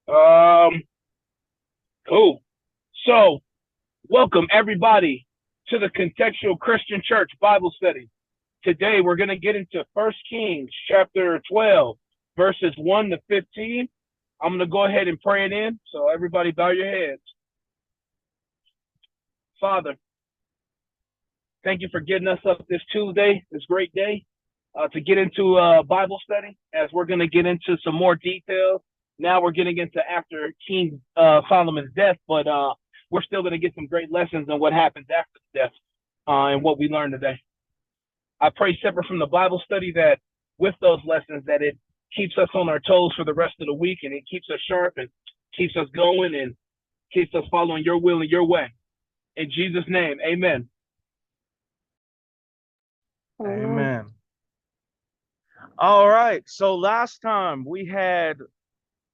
Um, cool. So, welcome everybody to the Contextual Christian Church Bible Study. Today we're going to get into First Kings chapter 12, verses 1 to 15. I'm going to go ahead and pray it in. So, everybody bow your heads. Father, thank you for getting us up this Tuesday, this great day, to get into Bible study as we're going to get into some more details. Now we're getting into after King Solomon's death, but we're still going to get some great lessons on what happens after death and what we learned today. I pray separate from the Bible study that with those lessons that it keeps us on our toes for the rest of the week and it keeps us sharp and keeps us going and keeps us following your will and your way. In Jesus' name, amen. Amen. Amen. All right. So last time we had,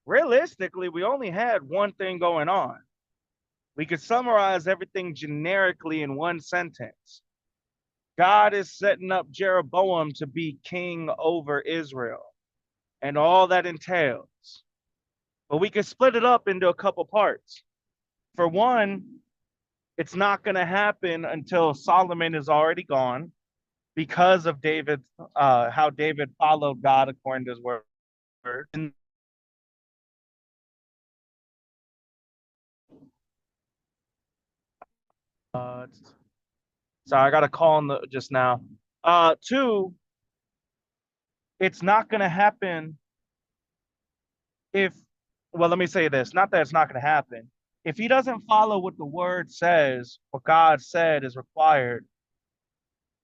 realistically, we only had one thing going on. We could summarize everything generically in one sentence. God is setting up Jeroboam to be king over Israel and all that entails. But we could split it up into a couple parts. For one, it's not going to happen until Solomon is already gone because of David, how David followed God according to his word. And sorry, I got a call just now. Two, it's not going to happen if, well, let me say this. Not that it's not going to happen. If he doesn't follow what the word says, what God said is required,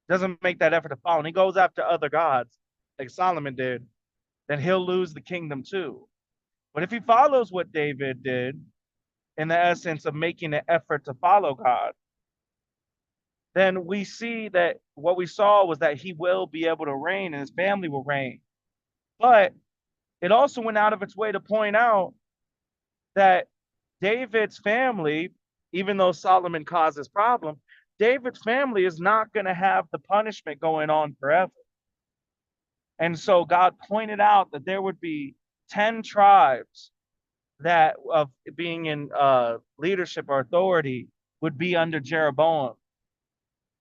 doesn't make that effort to follow, and he goes after other gods like Solomon did, then he'll lose the kingdom too. But if he follows what David did, in the essence of making an effort to follow God, then we see that what we saw was that he will be able to reign and his family will reign. But it also went out of its way to point out that David's family, even though Solomon caused this problem, David's family is not going to have the punishment going on forever. And so God pointed out that there would be 10 tribes that of being in leadership or authority would be under Jeroboam.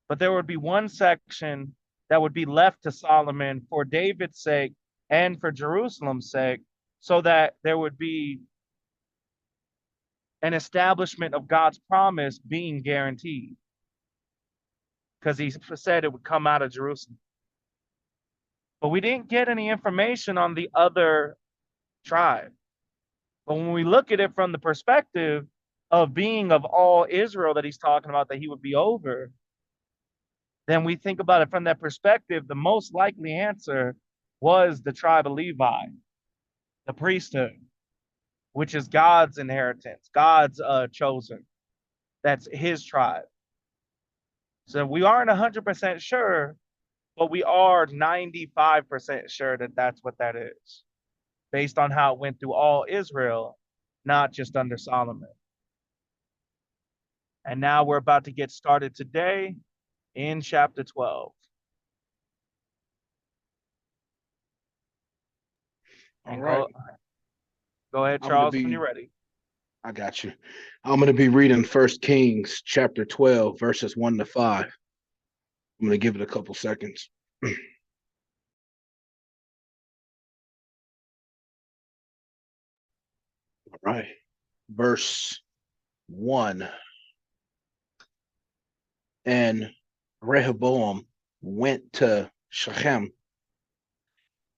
But there would be one section that would be left to Solomon for David's sake and for Jerusalem's sake, so that there would be an establishment of God's promise being guaranteed, because he said it would come out of Jerusalem. But we didn't get any information on the other tribe. But when we look at it from the perspective of being of all Israel that he's talking about, that he would be over, then we think about it from that perspective, the most likely answer was the tribe of Levi, the priesthood, which is God's inheritance, God's chosen. That's his tribe. So we aren't 100% sure, but we are 95% sure that that's what that is, based on how it went through all Israel, not just under Solomon. And now we're about to get started today in chapter 12. All And right. go ahead, I'm gonna Charles, when you're be ready. I got you. I'm gonna be reading First Kings chapter 12, verses 1 to 5. I'm gonna give it a couple seconds. All right. Verse 1. And Rehoboam went to Shechem,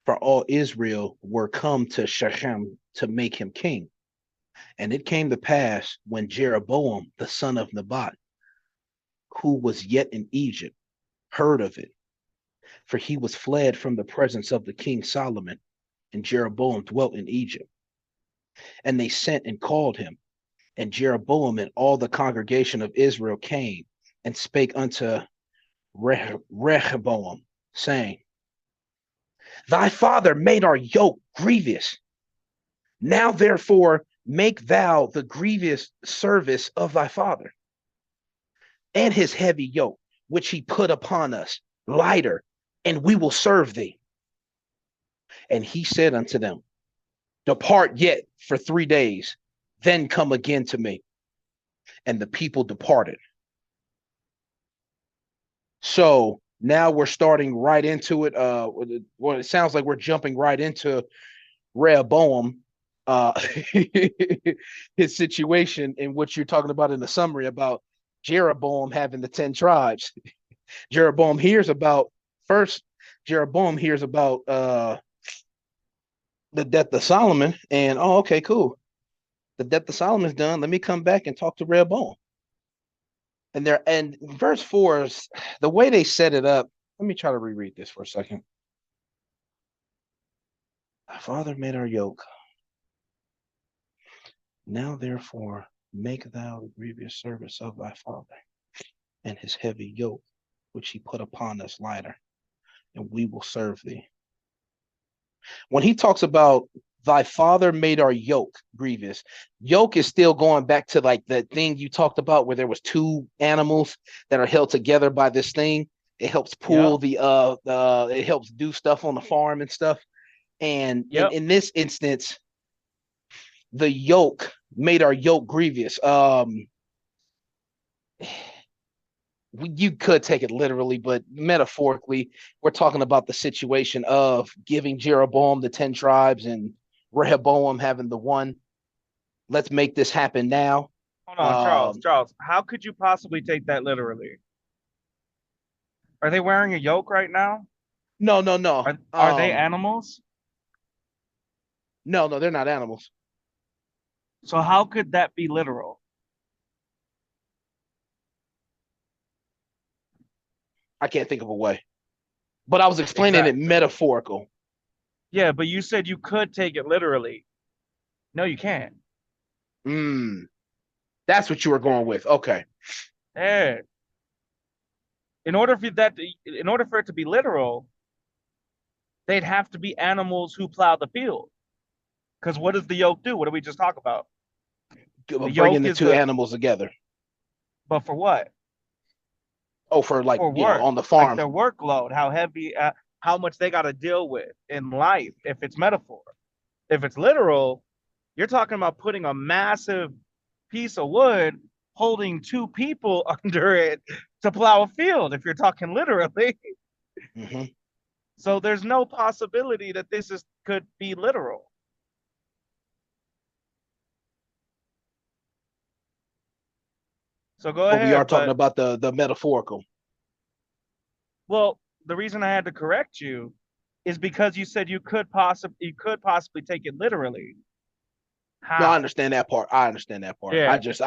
for all Israel were come to Shechem to make him king. And it came to pass when Jeroboam, the son of Nebat, who was yet in Egypt, heard of it, for he was fled from the presence of the king Solomon, and Jeroboam dwelt in Egypt. And they sent and called him, and Jeroboam and all the congregation of Israel came and spake unto Rehoboam, saying, Thy father made our yoke grievous. Now therefore make thou the grievous service of thy father, and his heavy yoke, which he put upon us, lighter, and we will serve thee. And he said unto them, Depart yet for 3 days, then come again to me. And the people departed. So now we're starting right into it. Well, it sounds like we're jumping right into Rehoboam, his situation in which you're talking about in the summary about Jeroboam having the 10 tribes. Jeroboam hears about first. Jeroboam hears about the death of Solomon, and oh, okay, cool. The death of Solomon's done. Let me come back and talk to Rehoboam. And verse 4 is the way they set it up. Let me try to reread this for a second. Our father made our yoke. Now therefore make thou the grievous service of thy father, and his heavy yoke which he put upon us lighter, and we will serve thee. When he talks about thy father made our yoke grievous, yoke is still going back to like the thing you talked about where there was 2 animals that are held together by this thing. It helps pull it helps do stuff on the farm and stuff. And in this instance, the yoke made our yoke grievous. You could take it literally, but metaphorically, we're talking about the situation of giving Jeroboam the 10 tribes and Rehoboam having the 1. Let's make this happen now. Hold on, Charles. How could you possibly take that literally? Are they wearing a yoke right now? No. Are they animals? No, they're not animals. So how could that be literal? I can't think of a way. But I was explaining it metaphorical. Yeah, but you said you could take it literally. No, you can't. That's what you were going with. Okay. Yeah. In order for it to be literal, they'd have to be animals who plow the field. Because what does the yoke do? What did we just talk about? Bringing the 2 animals together. But for what? Oh, for like, for work, on the farm. like their workload, how heavy, how much they got to deal with in life. If it's metaphor, if it's literal, you're talking about putting a massive piece of wood holding 2 people under it to plow a field. If you're talking literally, so there's no possibility that could be literal. So go ahead. We are talking about the metaphorical. Well, the reason I had to correct you is because you said you could possibly take it literally. How? No, I understand that part. Yeah. I wasn't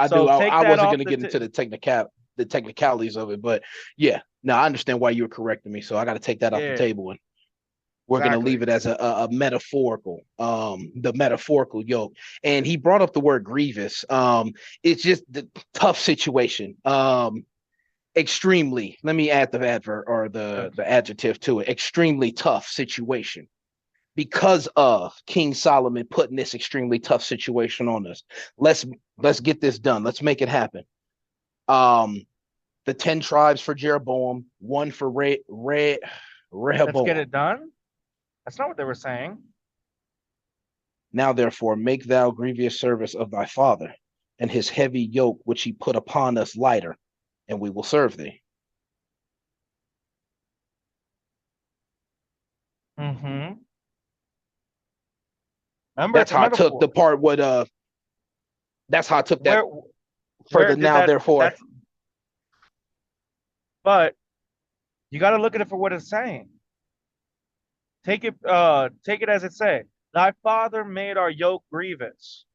going to get into the technicalities of it, but yeah, no, I understand why you were correcting me. So I got to take that off the table, and we're going to leave it as a metaphorical, the metaphorical yoke. And he brought up the word grievous. It's just the tough situation. Extremely, let me add the adverb or the adjective to it. Extremely tough situation because of King Solomon putting this extremely tough situation on us. Let's get this done. Let's make it happen. The 10 tribes for Jeroboam, 1 for Rehoboam. Let's get it done. That's not what they were saying. Now, therefore, make thou grievous service of thy father, and his heavy yoke which he put upon us lighter, and we will serve thee. Remember, that's how I took the part. That's how I took that further. Now, therefore. But you got to look at it for what it's saying. Take it as it said. Thy father made our yoke grievous.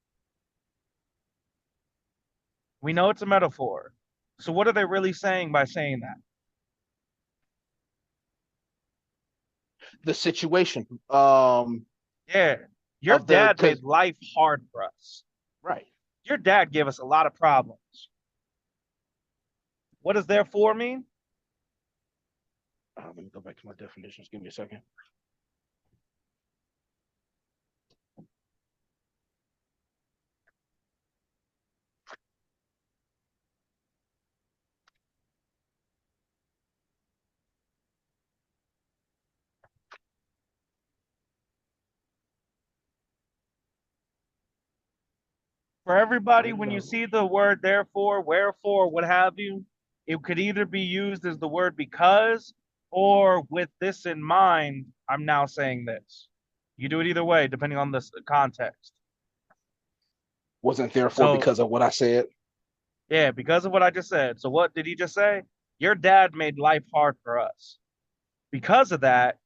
We know it's a metaphor. So what are they really saying by saying that? The situation. Yeah. Your dad made life hard for us. Right. Your dad gave us a lot of problems. What does therefore mean? Let me go back to my definitions. Give me a second. For everybody, when you see the word therefore, wherefore, what have you, it could either be used as the word because, or with this in mind, I'm now saying this. You do it either way, depending on the context. Wasn't therefore So, because of what I said. yeah, because of what I just said. So what did he just say? Your dad made life hard for us. Because of that,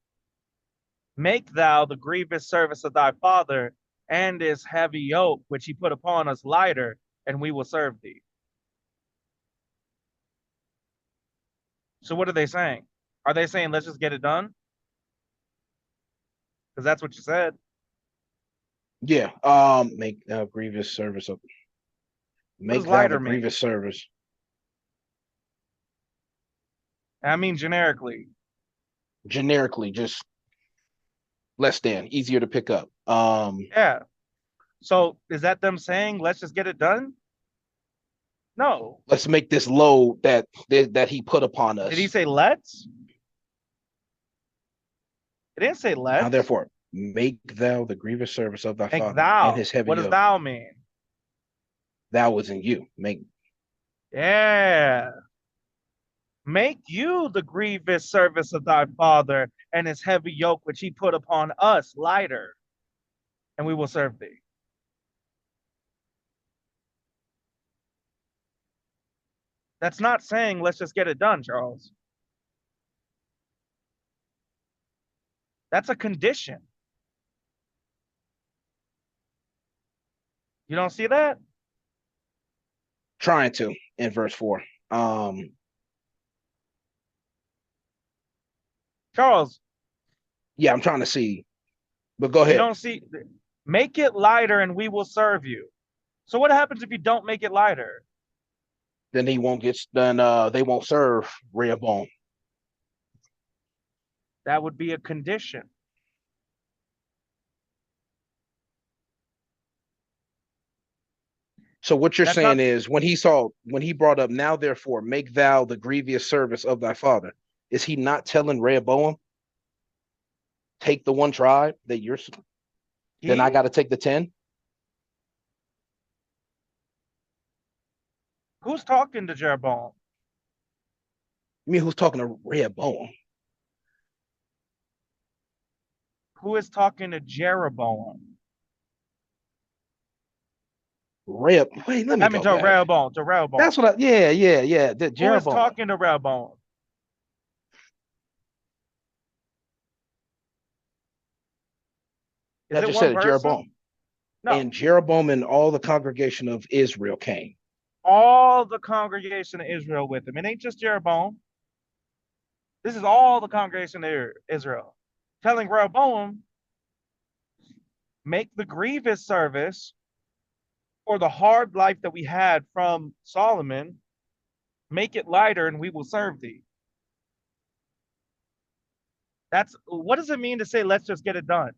make thou the grievous service of thy father and his heavy yoke, which he put upon us, lighter, and we will serve thee. So what are they saying? Are they saying, let's just get it done? Because that's what you said. Yeah. Make grievous service of. What does Make thou lighter the mean? grievous service. I mean generically. Generically, just less than, easier to pick up. Yeah. So is that them saying, let's just get it done? No. Let's make this load that he put upon us. Did he say let's? It didn't say Now let's. therefore, make thou the grievous service of thy Make father thou. and his heavy What does yoke. thou mean? Thou was in you. Make. Yeah. Make you the grievous service of thy father and his heavy yoke which he put upon us lighter, and we will serve thee. That's not saying let's just get it done, Charles. That's a condition. You don't see that? Trying to in verse 4. Charles, Yeah, I'm trying to see, but go you ahead. don't see, make it lighter and we will serve you. So what happens if you don't make it lighter? Then he won't get done. They won't serve Rehoboam. That would be a condition. So what you're That's saying not, is when he brought up, now therefore make thou the grievous service of thy father, is he not telling Rehoboam, take the one tribe that you're, then I got to take the 10? Who's talking to Jeroboam? I mean, who's talking to Rehoboam? Who is talking to Jeroboam? Wait, let me I mean, go to back. Rehoboam, to Rehoboam. That's what yeah. The Who is Jeroboam. talking to Rehoboam? Is I it just one said it, person? Jeroboam. No. And Jeroboam and all the congregation of Israel came. All the congregation of Israel with him. It ain't just Jeroboam. This is all the congregation of Israel. Telling Rehoboam, make the grievous service for the hard life that we had from Solomon, make it lighter and we will serve thee. That's what does it mean to say, let's just get it done?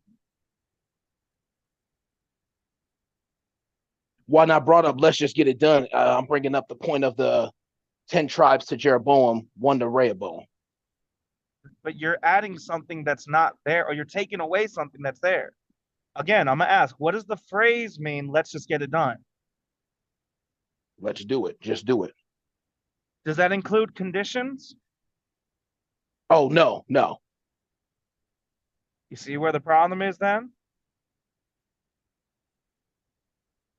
When I brought up, let's just get it done, I'm bringing up the point of the 10 tribes to Jeroboam, 1 to Rehoboam. But you're adding something that's not there, or you're taking away something that's there. Again, I'm gonna ask, what does the phrase mean, let's just get it done? Let's do it. Just do it. Does that include conditions? Oh, no. You see where the problem is then?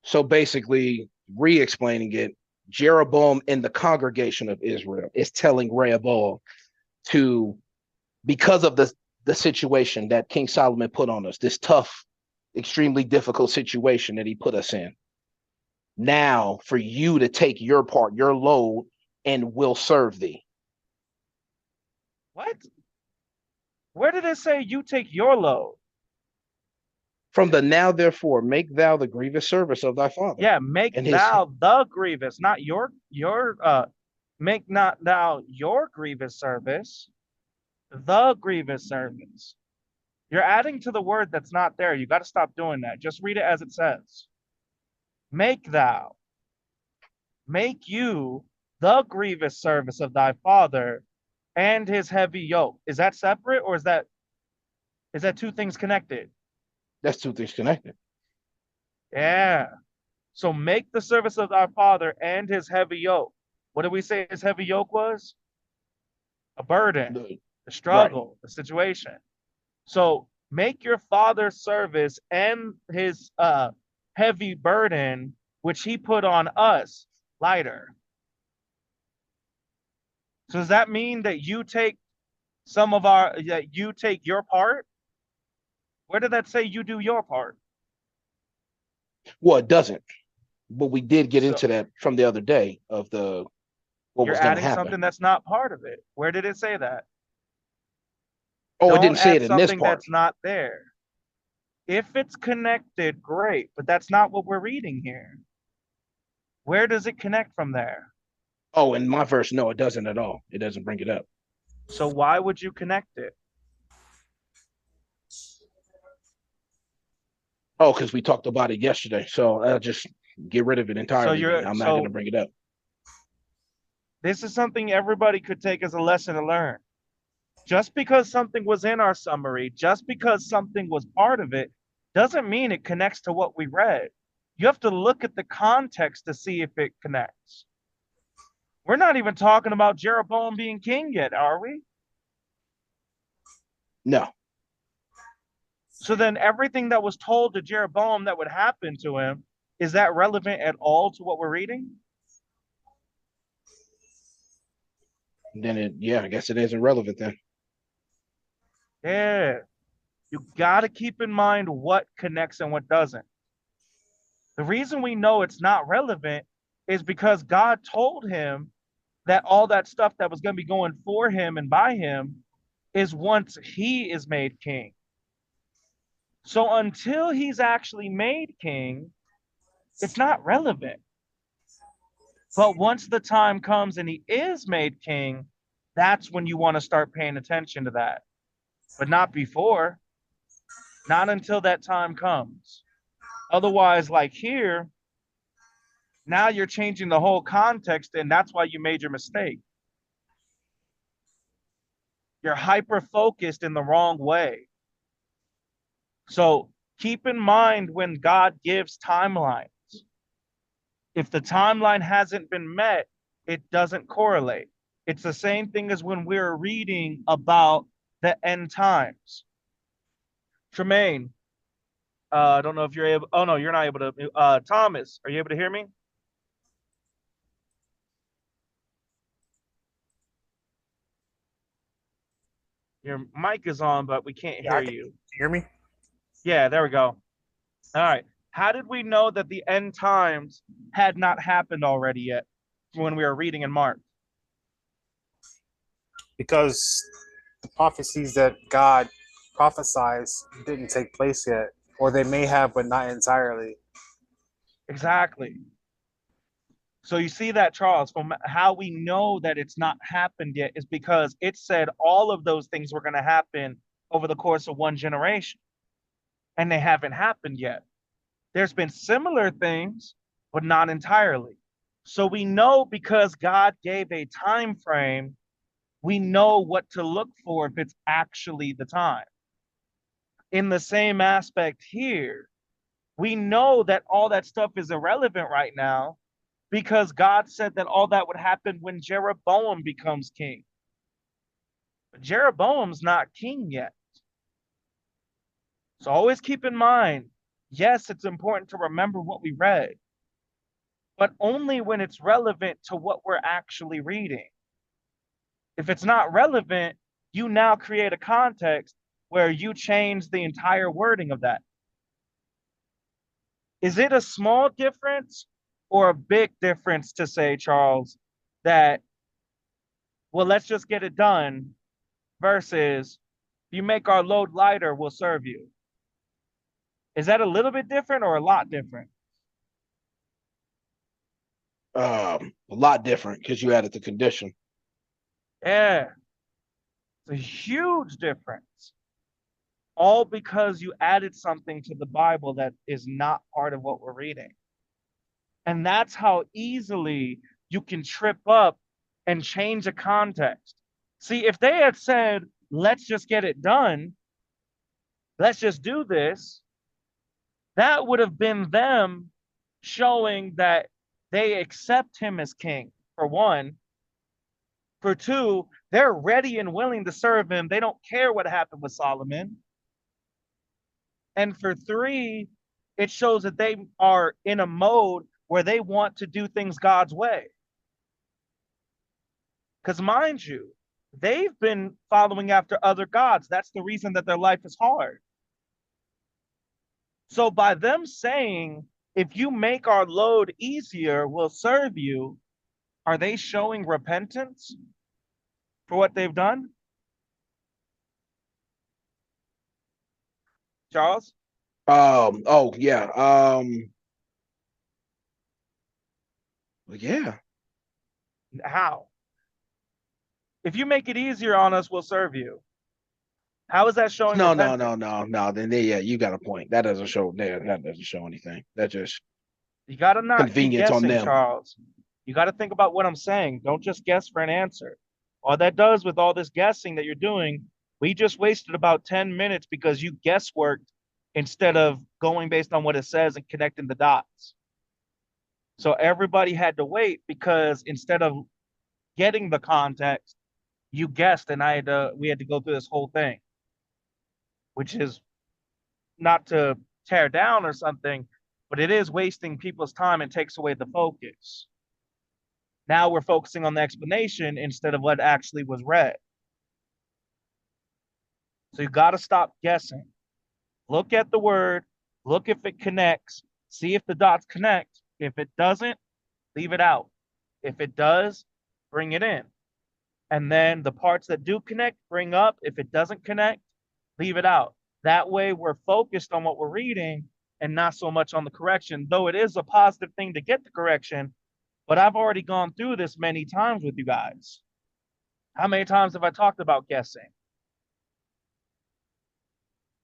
So basically, re-explaining it, Jeroboam and the congregation of Israel is telling Rehoboam to, because of the situation that King Solomon put on us, this tough, extremely difficult situation that he put us in. Now, for you to take your part, your load, and will serve thee. What? Where did it say you take your load? From the now, therefore, make thou the grievous service of thy father. Yeah, make and thou the grievous, not make not thou your grievous service, the grievous service. You're adding to the word that's not there. You got to stop doing that. Just read it as it says. Make thou, make you the grievous service of thy father and his heavy yoke. Is that separate, or is that two things connected? That's 2 things connected. Yeah. So make the service of our father and his heavy yoke. What did we say his heavy yoke was? A burden, The- a struggle, a situation. So make your father's service and his heavy burden, which he put on us, lighter. So does that mean that you take that you take your part? Where did that say you do your part? Well, it doesn't, but we did get So into that from the other day of what you're was going to adding happen. something that's not part of it. Where did it say that? Oh, it Don't didn't say add it in this something part. that's not there. If it's connected, great, but that's not what we're reading here. Where does it connect from there? Oh, in my verse, no, it doesn't at all. It doesn't bring it up. So why would you connect it? Oh, because we talked about it yesterday. So I'll just get rid of it entirely. I'm not going to bring it up. This is something everybody could take as a lesson to learn. Just because something was in our summary, just because something was part of it, doesn't mean it connects to what we read. You have to look at the context to see if it connects. We're not even talking about Jeroboam being king yet, are we? No. So then everything that was told to Jeroboam that would happen to him, is that relevant at all to what we're reading? Then I guess it isn't relevant then. Yeah. You got to keep in mind what connects and what doesn't. The reason we know it's not relevant is because God told him that all that stuff that was going to be going for him and by him is once he is made king. So until he's actually made king, it's not relevant. But once the time comes and he is made king, that's when you want to start paying attention to that. But not before, not until that time comes. Otherwise, like here, now you're changing the whole context, and that's why you made your mistake. You're hyper focused in the wrong way. So keep in mind when God gives timelines. If the timeline hasn't been met, it doesn't correlate. It's the same thing as when we're reading about the end times. Tremaine, I don't know if you're able. Oh no, you're not able to. Thomas, are you able to hear me? Your mic is on, but we can't hear you. Hear me? Yeah, there we go. All right. How did we know that the end times had not happened already yet when we were reading in Mark? Because the prophecies that God prophesies didn't take place yet, or they may have, but not entirely. Exactly. So you see that, Charles, from how we know that it's not happened yet is because it said all of those things were going to happen over the course of one generation, and they haven't happened yet. There's been similar things, but not entirely. So we know because God gave a time frame, we know what to look for if it's actually the time. In the same aspect here, we know that all that stuff is irrelevant right now because God said that all that would happen when Jeroboam becomes king. But Jeroboam's not king yet. So always keep in mind, yes, it's important to remember what we read, but only when it's relevant to what we're actually reading. If it's not relevant, you now create a context where you change the entire wording of that. Is it a small difference or a big difference to say, Charles, that, well, let's just get it done versus you make our load lighter, we'll serve you? Is that a little bit different or a lot different? A lot different because you added the condition. Yeah, it's a huge difference. All because you added something to the Bible that is not part of what we're reading. And that's how easily you can trip up and change a context. See, if they had said, let's just get it done, let's just do this, that would have been them showing that they accept him as king, for one. For two, they're ready and willing to serve him. They don't care what happened with Solomon. And for three, it shows that they are in a mode where they want to do things God's way. Because mind you, they've been following after other gods. That's the reason that their life is hard. So by them saying, if you make our load easier, we'll serve you, are they showing repentance for what they've done? Charles? Oh yeah. Yeah. How? If you make it easier on us, we'll serve you. How is that showing No, repentance? no. Then yeah, you got a point. That doesn't show there. That doesn't show anything. That's just You got to not keep convenience on guessing, them. Charles. You got to think about what I'm saying. Don't just guess for an answer. All that does with all this guessing that you're doing, we just wasted about 10 minutes because you guessworked instead of going based on what it says and connecting the dots. So everybody had to wait because instead of getting the context, you guessed, and we had to go through this whole thing, which is not to tear down or something, but it is wasting people's time and takes away the focus. Now we're focusing on the explanation instead of what actually was read. So you got to stop guessing. Look at the word, look if it connects, see if the dots connect. If it doesn't, leave it out. If it does, bring it in. And then the parts that do connect, bring up. If it doesn't connect, leave it out. That way we're focused on what we're reading and not so much on the correction, though it is a positive thing to get the correction. But I've already gone through this many times with you guys. How many times have I talked about guessing?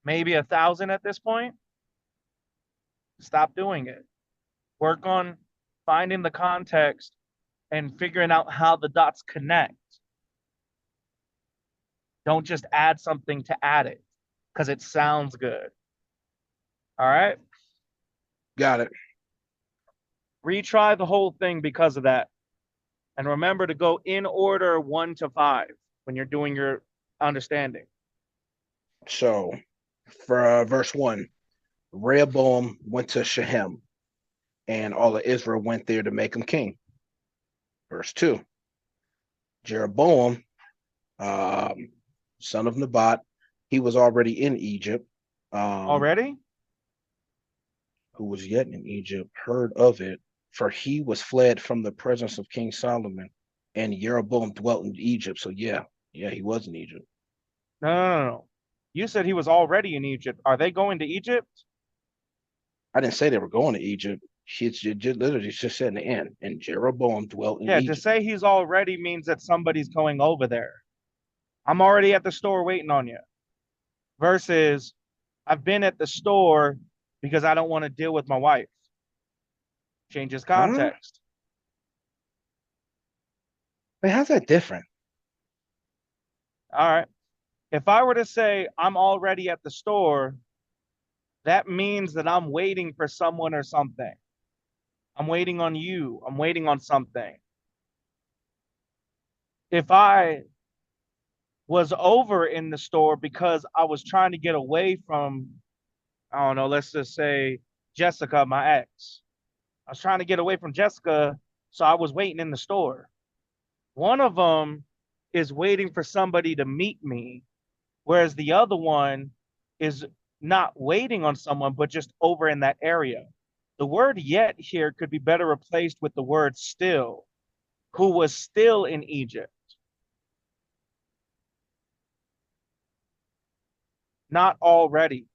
Maybe 1,000 at this point? Stop doing it. Work on finding the context and figuring out how the dots connect. Don't just add something to add it because it sounds good. All right? Got it. Retry the whole thing because of that. And remember to go in order 1 to 5 when you're doing your understanding. So for verse 1, Rehoboam went to Shechem, and all of Israel went there to make him king. Verse 2, Jeroboam, son of Nebat, he was already in Egypt. Already? Who was yet in Egypt, heard of it, for he was fled from the presence of King Solomon, and Jeroboam dwelt in Egypt. So yeah, he was in Egypt. No. You said he was already in Egypt. Are they going to Egypt? I didn't say they were going to Egypt. It's just literally just said in the end, and Jeroboam dwelt in Yeah, Egypt. to say he's already means that somebody's going over there. I'm already at the store waiting on you. Versus, I've been at the store because I don't want to deal with my wife. Changes context. Wait, how's that different? All right. If I were to say I'm already at the store, that means that I'm waiting for someone or something. I'm waiting on you. I'm waiting on something. If I was over in the store because I was trying to get away from, I don't know, let's just say Jessica, my ex. I was trying to get away from Jessica, so I was waiting in the store. One of them is waiting for somebody to meet me, whereas the other one is not waiting on someone, but just over in that area. The word yet here could be better replaced with the word still, who was still in Egypt. Not already,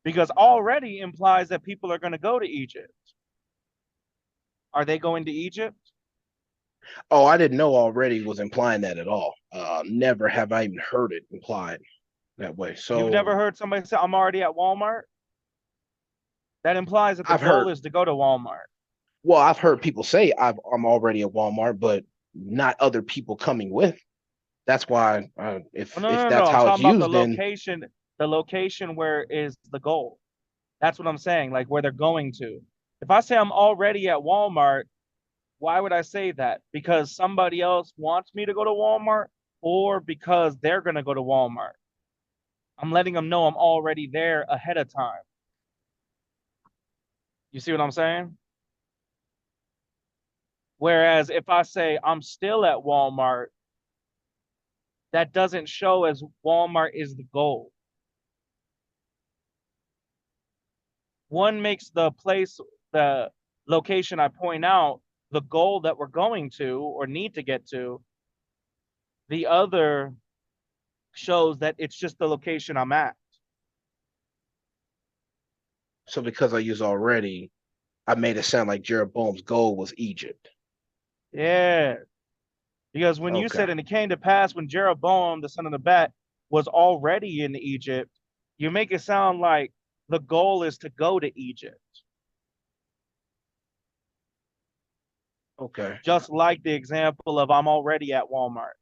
because already implies that people are going to go to Egypt. Are they going to Egypt? Oh, I didn't know already was implying that at all. Never have I even heard it implied that way. So You've never heard somebody say, I'm already at Walmart? That implies that the I've goal heard. is to go to Walmart. Well, I've heard people say I'm already at Walmart, but not other people coming with. That's why if No. that's I'm how it's talking about used, then the location where is the goal. That's what I'm saying, like where they're going to. If I say I'm already at Walmart, why would I say that? Because somebody else wants me to go to Walmart or because they're going to go to Walmart? I'm letting them know I'm already there ahead of time. You see what I'm saying? Whereas if I say I'm still at Walmart, that doesn't show as Walmart is the goal. One makes the place, the location I point out, the goal that we're going to or need to get to. The other shows that it's just the location I'm at. So because I use already, I made it sound like Jeroboam's goal was Egypt. Yeah. Because when you Okay. said, and it came to pass when Jeroboam, the son of Nebat, was already in Egypt, you make it sound like the goal is to go to Egypt. Okay. Just like the example of I'm already at Walmart.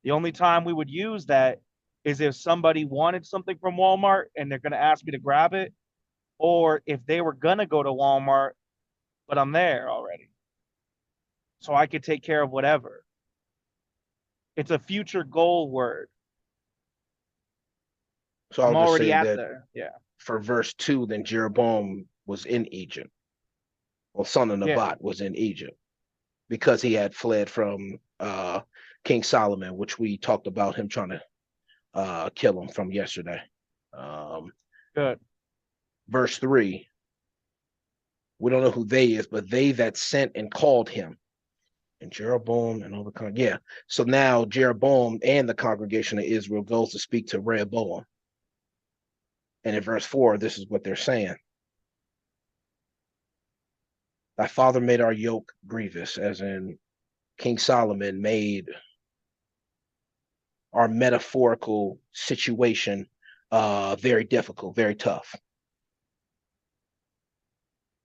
The only time we would use that is if somebody wanted something from Walmart and they're going to ask me to grab it, or if they were going to go to Walmart, but I'm there already. So I could take care of whatever. It's a future goal word. So I'm I'll just already say at that there. Yeah. for verse 2, then Jeroboam was in Egypt. Well, son of Yeah. Nebat was in Egypt because he had fled from King Solomon, which we talked about him trying to kill him from yesterday. Good. Verse 3, we don't know who they is, but they that sent and called him. And Jeroboam and all the yeah. So now Jeroboam and the congregation of Israel goes to speak to Rehoboam. And in verse 4, this is what they're saying. Thy father made our yoke grievous, as in King Solomon made our metaphorical situation very difficult, very tough.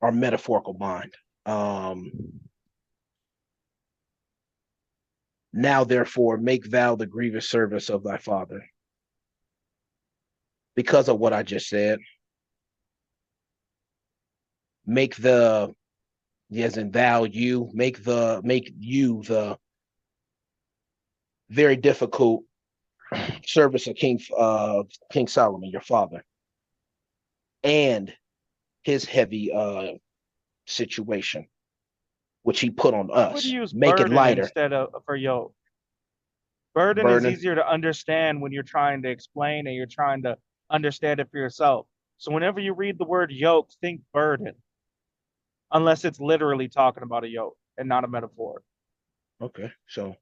Our metaphorical mind. Now, therefore, make thou the grievous service of thy father. Because of what I just said, make the, yes, and thou, you, make you the very difficult service of King Solomon, your father, and his heavy situation, which he put on I would us. use Make it burden lighter. instead of for yoke. Burden is Burden. easier to understand when you're trying to explain and you're trying to understand it for yourself. So whenever you read the word yoke, think burden, unless it's literally talking about a yoke and not a metaphor. Okay, so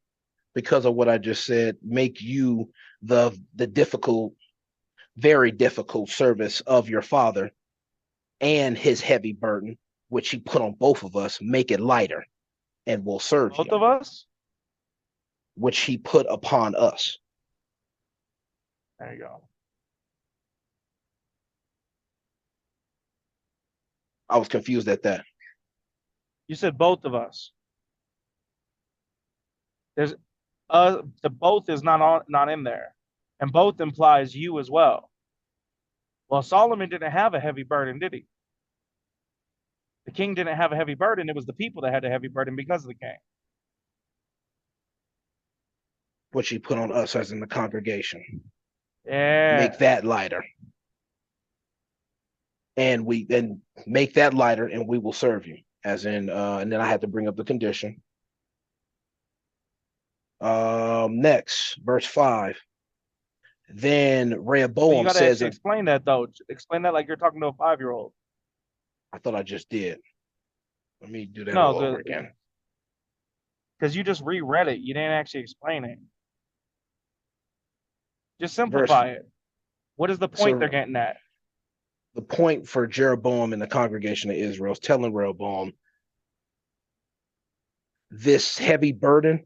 because of what I just said, make you the difficult, very difficult service of your father and his heavy burden, which he put on both of us, make it lighter, and will serve Both you, of us? which he put upon us. There you go. I was confused at that. You said both of us. There's the both is not in there. And both implies you as well. Well, Solomon didn't have a heavy burden, did he? The king didn't have a heavy burden. It was the people that had a heavy burden because of the king. Which he put on us as in the congregation. Yeah. Make that lighter. And we then make that lighter and we will serve you. As in, and then I had to bring up the condition. Next, verse 5. Then So you Rehoboam got to says, actually explain that though. Explain that like you're talking to a 5-year-old. I thought I just did. Let me do that No, all over again. because you just reread it. You didn't actually explain it. Just simplify it. What is the point they're getting at? The point for Jeroboam and the congregation of Israel is telling Rehoboam, this heavy burden,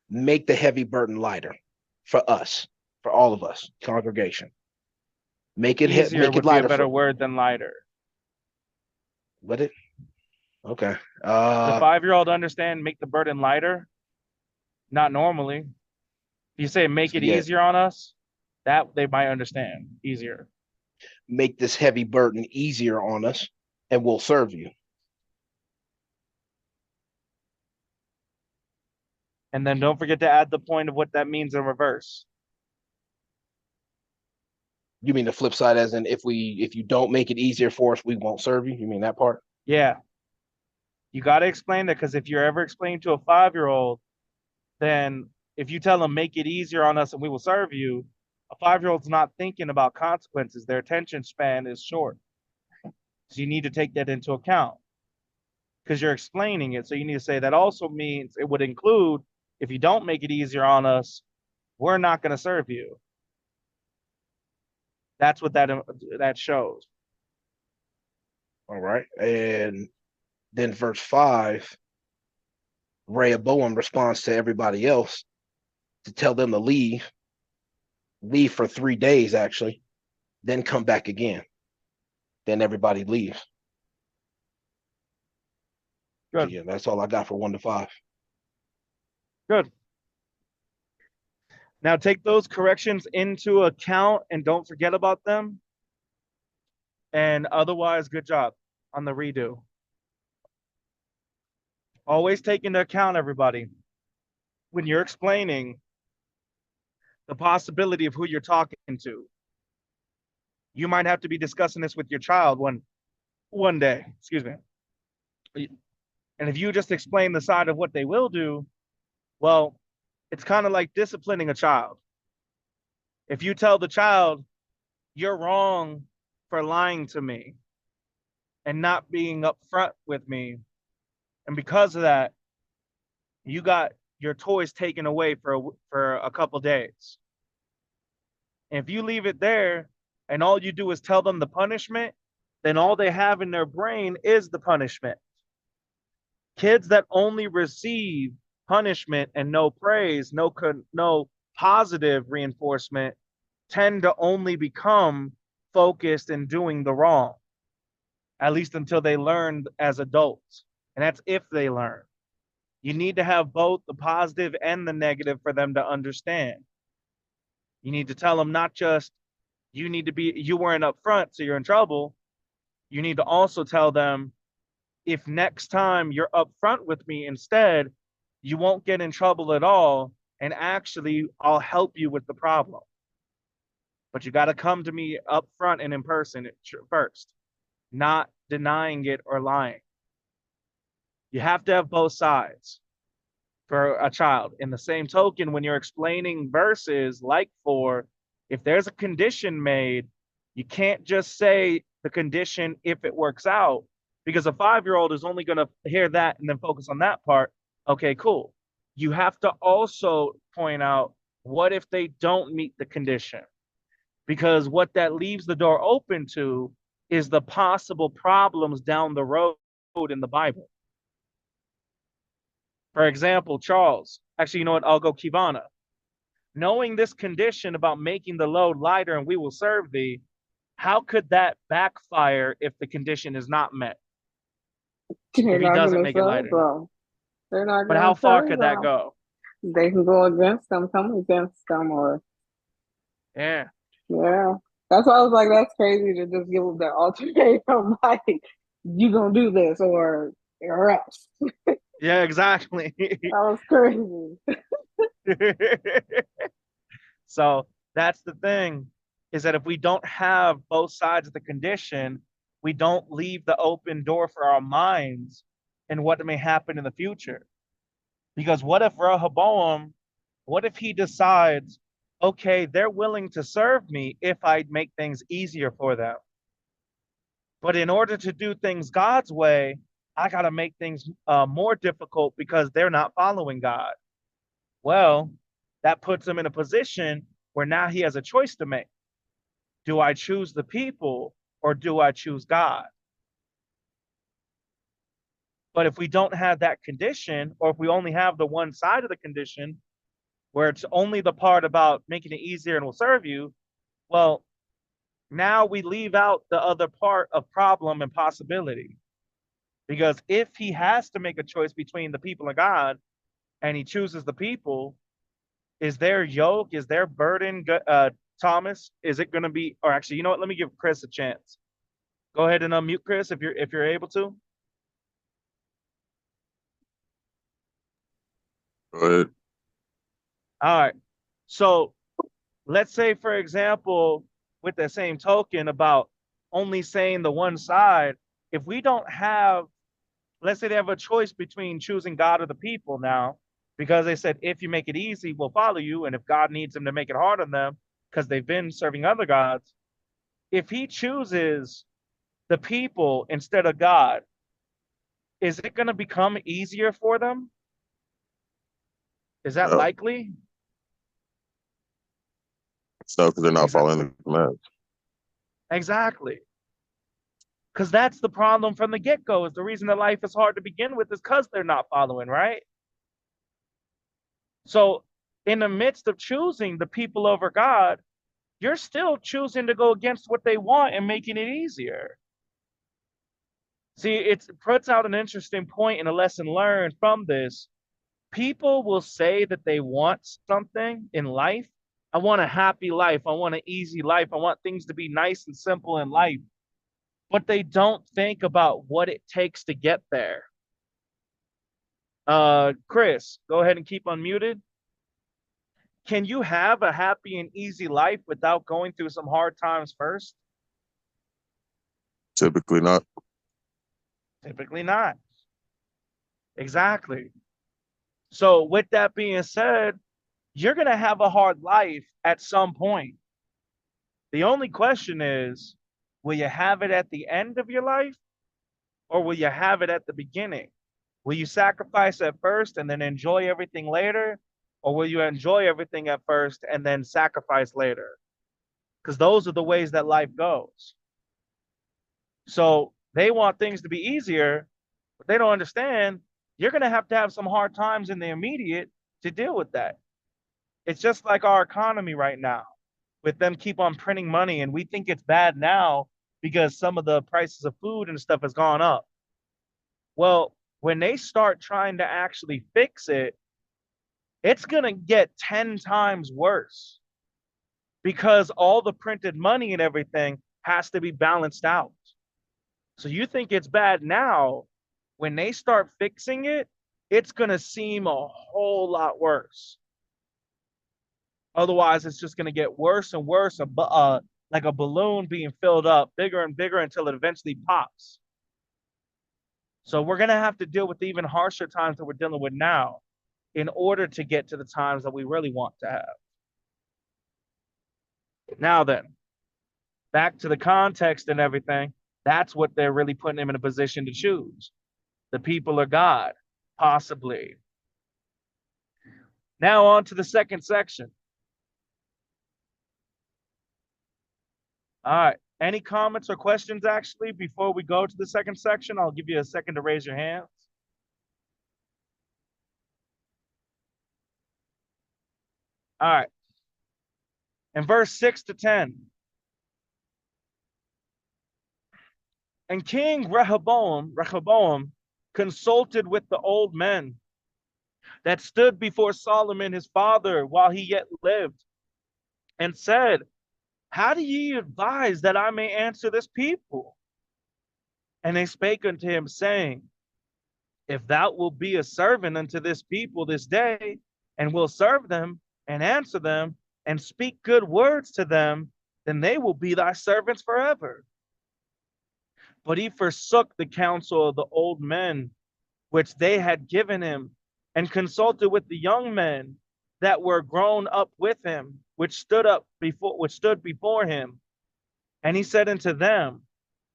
make the heavy burden lighter for us, for all of us, congregation. Make it Easier make it would be lighter. a better word than lighter. What it? Okay. The 5-year-old understand make the burden lighter? Not normally. If you say make it easier on us, that they might understand easier. Make this heavy burden easier on us. and will serve you. And then don't forget to add the point of what that means in reverse. You mean the flip side, as in if you don't make it easier for us, we won't serve you? You mean that part? Yeah. You got to explain that, because if you're ever explaining to a 5-year-old, then if you tell them make it easier on us and we will serve you, a 5-year-old's not thinking about consequences. Their attention span is short. So you need to take that into account because you're explaining it. So you need to say that also means it would include if you don't make it easier on us, we're not going to serve you. That's what that shows. All right. And then verse 5, Rehoboam responds to everybody else to tell them to leave for 3 days, actually, then come back again. Then everybody leaves. Good. So yeah, that's all I got for 1 to 5. Good. Now take those corrections into account and don't forget about them. And otherwise, good job on the redo. Always take into account, everybody, when you're explaining the possibility of who you're talking to. You might have to be discussing this with your child one day, excuse me. And if you just explain the side of what they will do, well, it's kind of like disciplining a child. If you tell the child, you're wrong for lying to me and not being upfront with me, and because of that, you got your toys taken away for a couple days. And if you leave it there and all you do is tell them the punishment, then all they have in their brain is the punishment. Kids that only receive punishment and no praise, no positive reinforcement, tend to only become focused in doing the wrong, at least until they learn as adults. And that's if they learn. You need to have both the positive and the negative for them to understand. You need to tell them not just you weren't upfront, so you're in trouble. You need to also tell them, if next time you're upfront with me instead, you won't get in trouble at all. And actually, I'll help you with the problem. But you got to come to me upfront and in person first, not denying it or lying. You have to have both sides for a child. In the same token, when you're explaining verses like 4, if there's a condition made, you can't just say the condition if it works out, because a 5-year-old is only going to hear that and then focus on that part. Okay, cool. You have to also point out, what if they don't meet the condition? Because what that leaves the door open to is the possible problems down the road in the Bible. For example, Charles, actually, you know what? I'll go Kivana. Knowing this condition about making the load lighter and we will serve thee, how could that backfire if the condition is not met? They're If he not doesn't gonna make it serve lighter. them. They're not But gonna how far serve could that them. go? They can go against them, come against them, or Yeah. yeah. That's why I was like, that's crazy to just give them the ultimatum, like you gonna do this or else. Yeah, exactly. That was crazy. So that's the thing, is that if we don't have both sides of the condition, we don't leave the open door for our minds and what may happen in the future. Because what if Rehoboam, what if he decides, okay, they're willing to serve me if I make things easier for them. But in order to do things God's way, I got to make things more difficult because they're not following God. Well, that puts him in a position where now he has a choice to make. Do I choose the people or do I choose God? But if we don't have that condition, or if we only have the one side of the condition where it's only the part about making it easier and will serve you, well, now we leave out the other part of problem and possibility. Because if he has to make a choice between the people and God, and he chooses the people, is their yoke, is their burden, Thomas, is it going to be, or actually, you know what? Let me give Chris a chance. Go ahead and unmute Chris if you're able to. Go ahead. All right. So let's say, for example, with the same token about only saying the one side, if we don't have, let's say they have a choice between choosing God or the people now, because they said, if you make it easy, we'll follow you. And if God needs them to make it hard on them because they've been serving other gods, if he chooses the people instead of God, is it going to become easier for them? Is that No, likely? it's no, because they're not Exactly. following the commands. Exactly. Because that's the problem from the get-go, is the reason that life is hard to begin with is because they're not following, right? So in the midst of choosing the people over God, you're still choosing to go against what they want and making it easier. See, it puts out an interesting point and a lesson learned from this. People will say that they want something in life. I want a happy life. I want an easy life. I want things to be nice and simple in life. But they don't think about what it takes to get there. Chris, go ahead and keep unmuted. Can you have a happy and easy life without going through some hard times first? Typically not. Typically not. Exactly. So with that being said, you're going to have a hard life at some point. The only question is, will you have it at the end of your life or will you have it at the beginning? Will you sacrifice at first and then enjoy everything later? Or will you enjoy everything at first and then sacrifice later? Because those are the ways that life goes. So they want things to be easier, but they don't understand you're going to have some hard times in the immediate to deal with that. It's just like our economy right now, with them keep on printing money, and we think it's bad now because some of the prices of food and stuff has gone up. Well, when they start trying to actually fix it, it's going to get 10 times worse because all the printed money and everything has to be balanced out. So you think it's bad now, when they start fixing it, it's going to seem a whole lot worse. Otherwise, it's just going to get worse and worse, like a balloon being filled up bigger and bigger until it eventually pops. So we're going to have to deal with even harsher times that we're dealing with now in order to get to the times that we really want to have. Now then, back to the context and everything, that's what they're really putting him in a position to choose. The people are God, possibly. Now on to the second section. All right. Any comments or questions, actually, before we go to the second section? I'll give you a second to raise your hands. All right. In verse 6 to 10. And King Rehoboam consulted with the old men that stood before Solomon his father while he yet lived, and said, how do ye advise that I may answer this people? And they spake unto him, saying, if thou wilt be a servant unto this people this day, and will serve them, and answer them, and speak good words to them, then they will be thy servants forever. But he forsook the counsel of the old men, which they had given him, and consulted with the young men that were grown up with him, which stood before him. And he said unto them,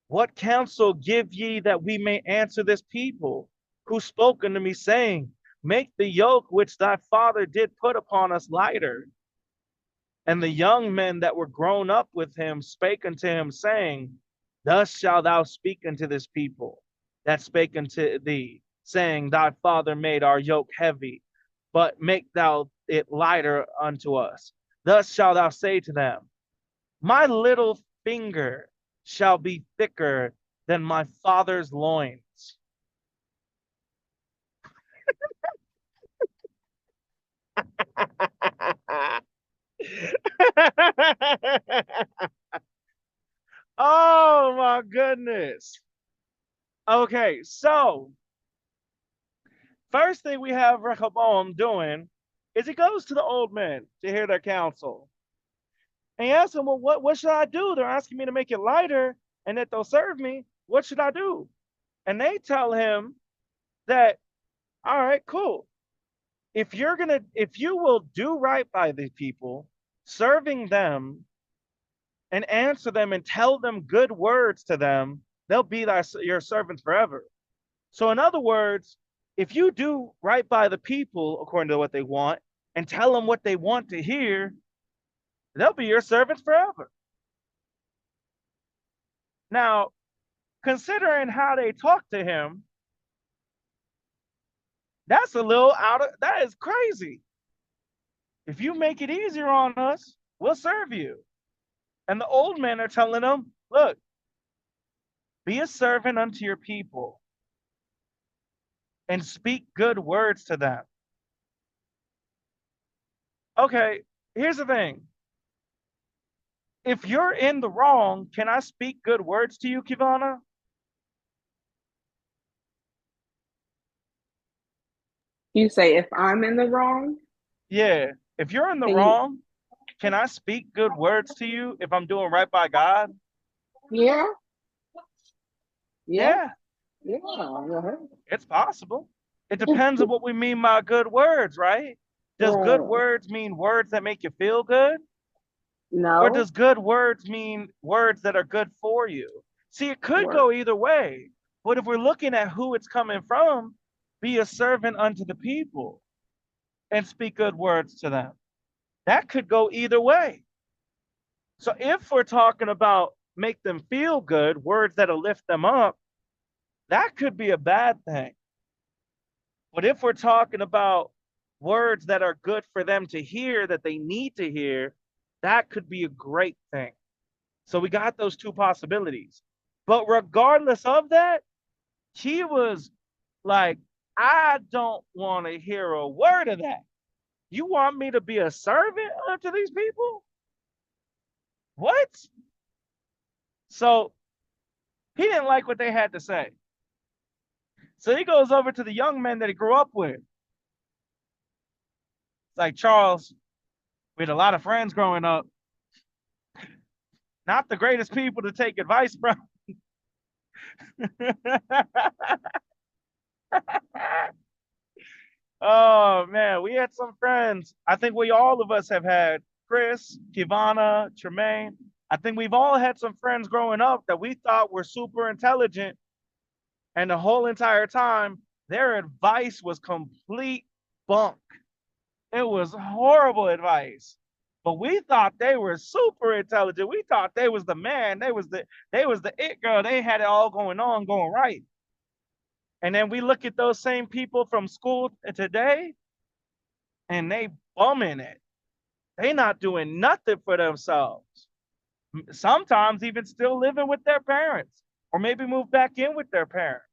what counsel give ye that we may answer this people, who spoke unto me, saying, make the yoke which thy father did put upon us lighter? And the young men that were grown up with him spake unto him, saying, thus shalt thou speak unto this people that spake unto thee, saying, thy father made our yoke heavy, but make thou it lighter unto us. Thus shalt thou say to them, my little finger shall be thicker than my father's loins. Oh my goodness. this. Okay, so first thing we have Rehoboam doing is he goes to the old men to hear their counsel. And he asks them, well, what should I do? They're asking me to make it lighter and that they'll serve me. What should I do? And they tell him that, all right, cool. If you will do right by the people, serving them and answer them and tell them good words to them, they'll be your servants forever. So in other words, if you do right by the people according to what they want and tell them what they want to hear, they'll be your servants forever. Now, considering how they talk to him, that's that is crazy. If you make it easier on us, we'll serve you. And the old men are telling them, look, be a servant unto your people and speak good words to them. Okay, here's the thing. If you're in the wrong, can I speak good words to you, Kivana? You say if I'm in the wrong? Yeah. If you're in the Can you- wrong, can I speak good words to you if I'm doing right by God? Yeah. Yeah, Yeah. Uh-huh. it's possible. It depends on what we mean by good words, right? Does good Right. words mean words that make you feel good? No. Or does good words mean words that are good for you? See, it could Word. go either way. But if we're looking at who it's coming from, be a servant unto the people and speak good words to them. That could go either way. So if we're talking about make them feel good, words that'll lift them up, that could be a bad thing. But if we're talking about words that are good for them to hear, that they need to hear, that could be a great thing. So we got those two possibilities. But regardless of that, he was like, I don't want to hear a word of that. You want me to be a servant unto these people? What? So he didn't like what they had to say. So he goes over to the young men that he grew up with. It's like, Charles, we had a lot of friends growing up. Not the greatest people to take advice from. Oh man, we had some friends. I think all of us have had Chris, Kivana, Tremaine. I think we've all had some friends growing up that we thought were super intelligent, and the whole entire time their advice was complete bunk. It was horrible advice. But we thought they were super intelligent. We thought they was the man. They was the it girl. They had it all going on, going right. And then we look at those same people from school today, and they bumming it. They not doing nothing for themselves. Sometimes even still living with their parents, or maybe move back in with their parents.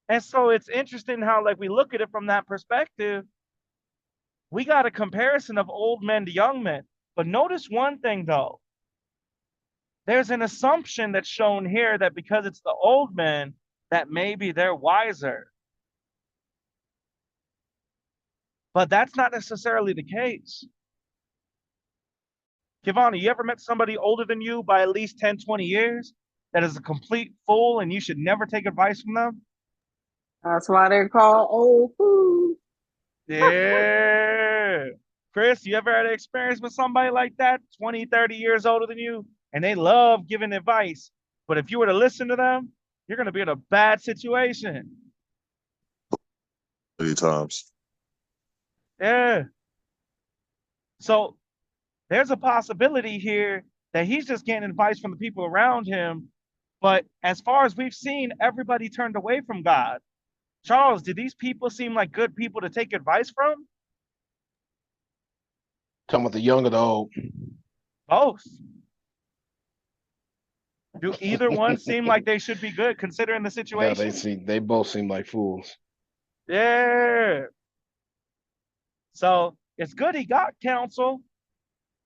And so it's interesting how, like, we look at it from that perspective. We got a comparison of old men to young men. But notice one thing, though. There's an assumption that's shown here that because it's the old men, that maybe they're wiser. But that's not necessarily the case. Kivana, you ever met somebody older than you by at least 10, 20 years that is a complete fool and you should never take advice from them? That's why they're called old fools. Yeah. Chris, you ever had an experience with somebody like that, 20, 30 years older than you, and they love giving advice, but if you were to listen to them, you're going to be in a bad situation. Many times. Yeah. So there's a possibility here that he's just getting advice from the people around him. But as far as we've seen, everybody turned away from God. Charles, did these people seem like good people to take advice from? Talking about the young or the old. Both. Do either one seem like they should be good considering the Yeah, situation? they both seem like fools. Yeah. So it's good he got counsel,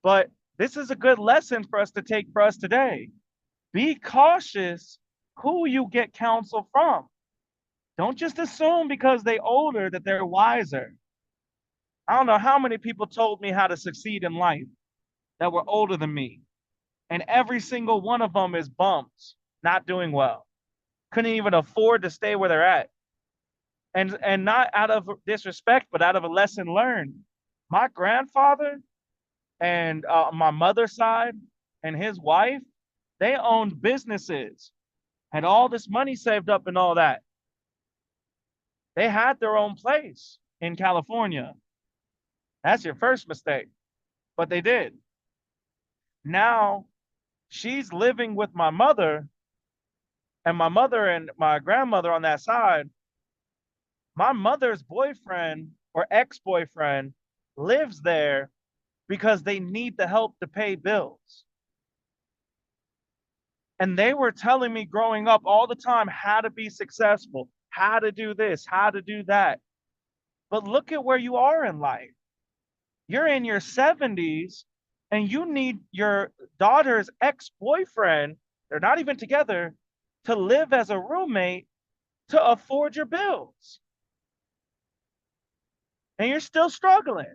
but this is a good lesson for us to take for us today. be cautious who you get counsel from. Don't just assume because they're older that they're wiser. I don't know how many people told me how to succeed in life that were older than me. And every single one of them is bums, not doing well. Couldn't even afford to stay where they're at. And not out of disrespect, but out of a lesson learned. My grandfather and my mother's side and his wife, they owned businesses, had all this money saved up and all that. They had their own place in California. That's your first mistake, but they did. Now she's living with my mother, and my mother and my grandmother on that side. My mother's boyfriend or ex-boyfriend lives there because they need the help to pay bills. And they were telling me growing up all the time how to be successful, how to do this, how to do that. But look at where you are in life. You're in your 70s and you need your daughter's ex-boyfriend, they're not even together, to live as a roommate to afford your bills. And you're still struggling.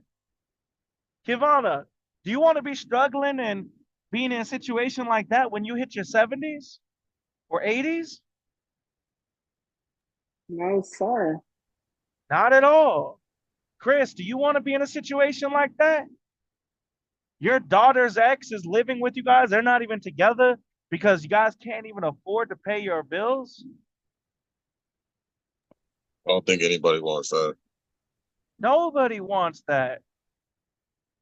Kivana, do you want to be struggling and being in a situation like that when you hit your 70s or 80s? No, sir. Not at all. Chris, do you want to be in a situation like that? Your daughter's ex is living with you guys. They're not even together because you guys can't even afford to pay your bills. I don't think anybody wants that. Nobody wants that.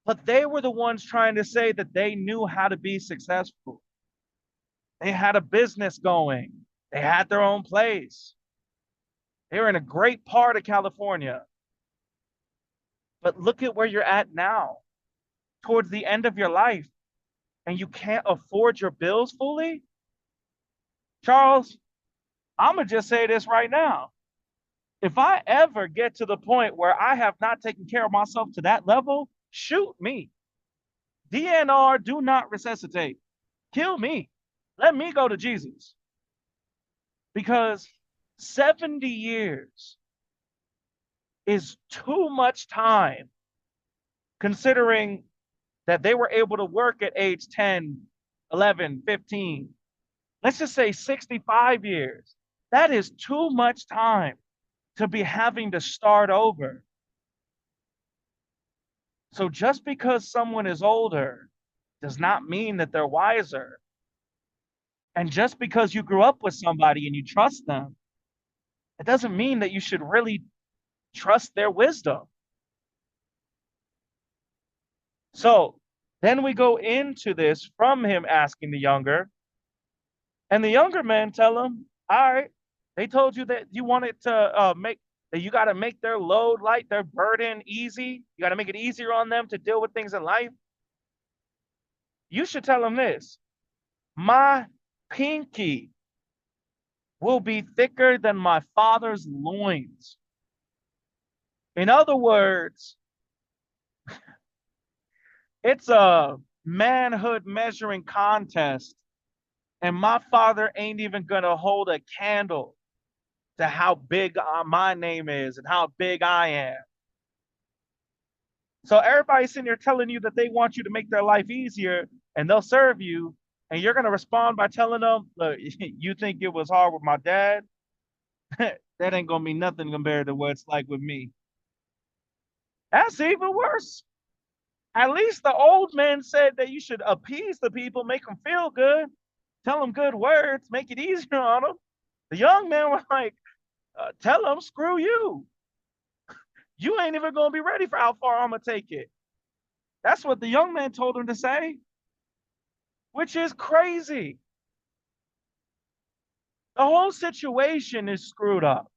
But they were the ones trying to say that they knew how to be successful. They had a business going. They had their own place. They were in a great part of California. But look at where you're at now, towards the end of your life, and you can't afford your bills fully? Charles, I'm going to just say this right now. If I ever get to the point where I have not taken care of myself to that level, shoot me. DNR, do not resuscitate. Kill me. Let me go to Jesus. Because 70 years is too much time, considering that they were able to work at age 10, 11, 15. Let's just say 65 years. That is too much time to be having to start over. So just because someone is older does not mean that they're wiser. And just because you grew up with somebody and you trust them, it doesn't mean that you should really trust their wisdom. So then we go into this from him asking the younger, and the younger men tell him, all right, they told you that you wanted to that you got to make their load light, their burden easy. You got to make it easier on them to deal with things in life. You should tell them this: my pinky will be thicker than my father's loins. In other words, it's a manhood measuring contest, and my father ain't even gonna hold a candle to how big my name is and how big I am. So everybody's sitting there telling you that they want you to make their life easier and they'll serve you, and you're gonna respond by telling them, look, you think it was hard with my dad? That ain't gonna be nothing compared to what it's like with me. That's even worse. At least the old man said that you should appease the people, make them feel good, tell them good words, make it easier on them. The young man was like, tell them, screw you. You ain't even going to be ready for how far I'm going to take it. That's what the young man told him to say, which is crazy. The whole situation is screwed up.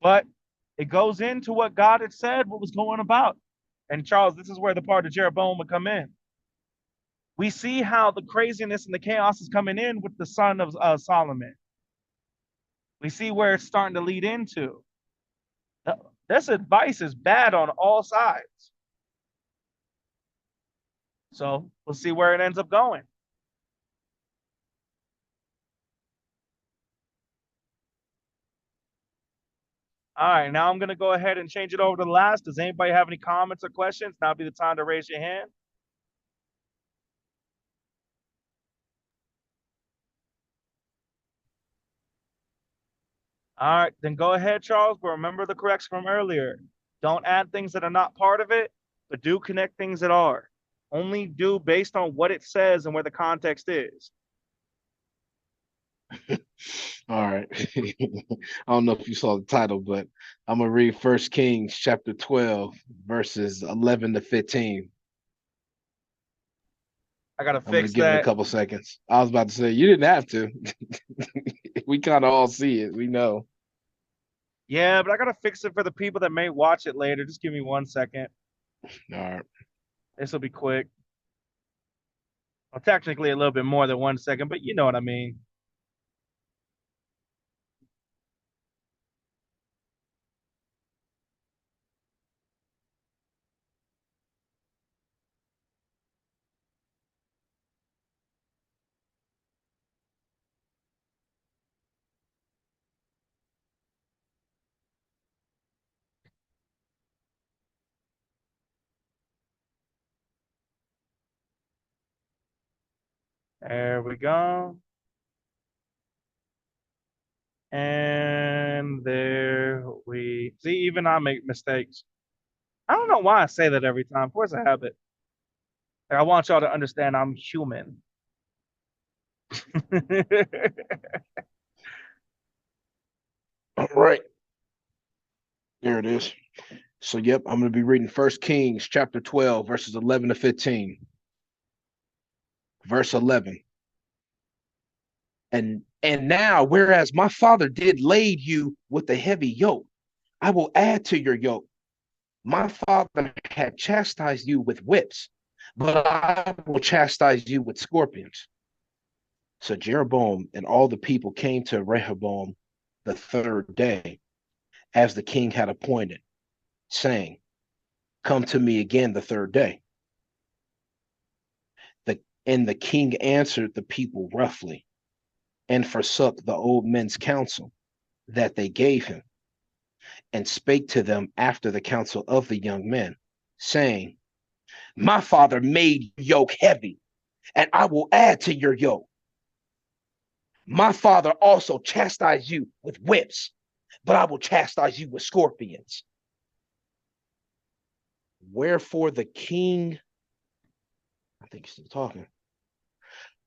But it goes into what God had said, what was going about. And Charles, this is where the part of Jeroboam would come in. We see how the craziness and the chaos is coming in with the son of Solomon. We see where it's starting to lead into. This advice is bad on all sides. So we'll see where it ends up going. All right, now I'm gonna go ahead and change it over to the last. Does anybody have any comments or questions? Now be the time to raise your hand. All right, then go ahead, Charles. But remember the correction from earlier. Don't add things that are not part of it, but do connect things that are. Only do based on what it says and where the context is. All right. I don't know if you saw the title, but I'm gonna read First Kings chapter 12, verses 11 to 15. I gotta I'm gonna fix give it a that. couple seconds. I was about to say you didn't have to. We kind of all see it. We know. Yeah, but I gotta fix it for the people that may watch it later. Just give me 1 second. All right. This will be quick. Well, technically a little bit more than 1 second, but you know what I mean. There we go. And there we see, even I make mistakes. I don't know why I say that every time. Force a habit. I want y'all to understand I'm human. All right. There it is. So, yep, I'm going to be reading First Kings chapter 12, verses 11 to 15. Verse 11. And now, whereas my father did lade you with a heavy yoke, I will add to your yoke. My father had chastised you with whips, but I will chastise you with scorpions. So Jeroboam and all the people came to Rehoboam the third day, as the king had appointed, saying, come to me again the third day. And the king answered the people roughly, and forsook the old men's counsel that they gave him, and spake to them after the counsel of the young men, saying, my father made yoke heavy, and I will add to your yoke. My father also chastised you with whips, but I will chastise you with scorpions. Wherefore the king, I think he's still talking.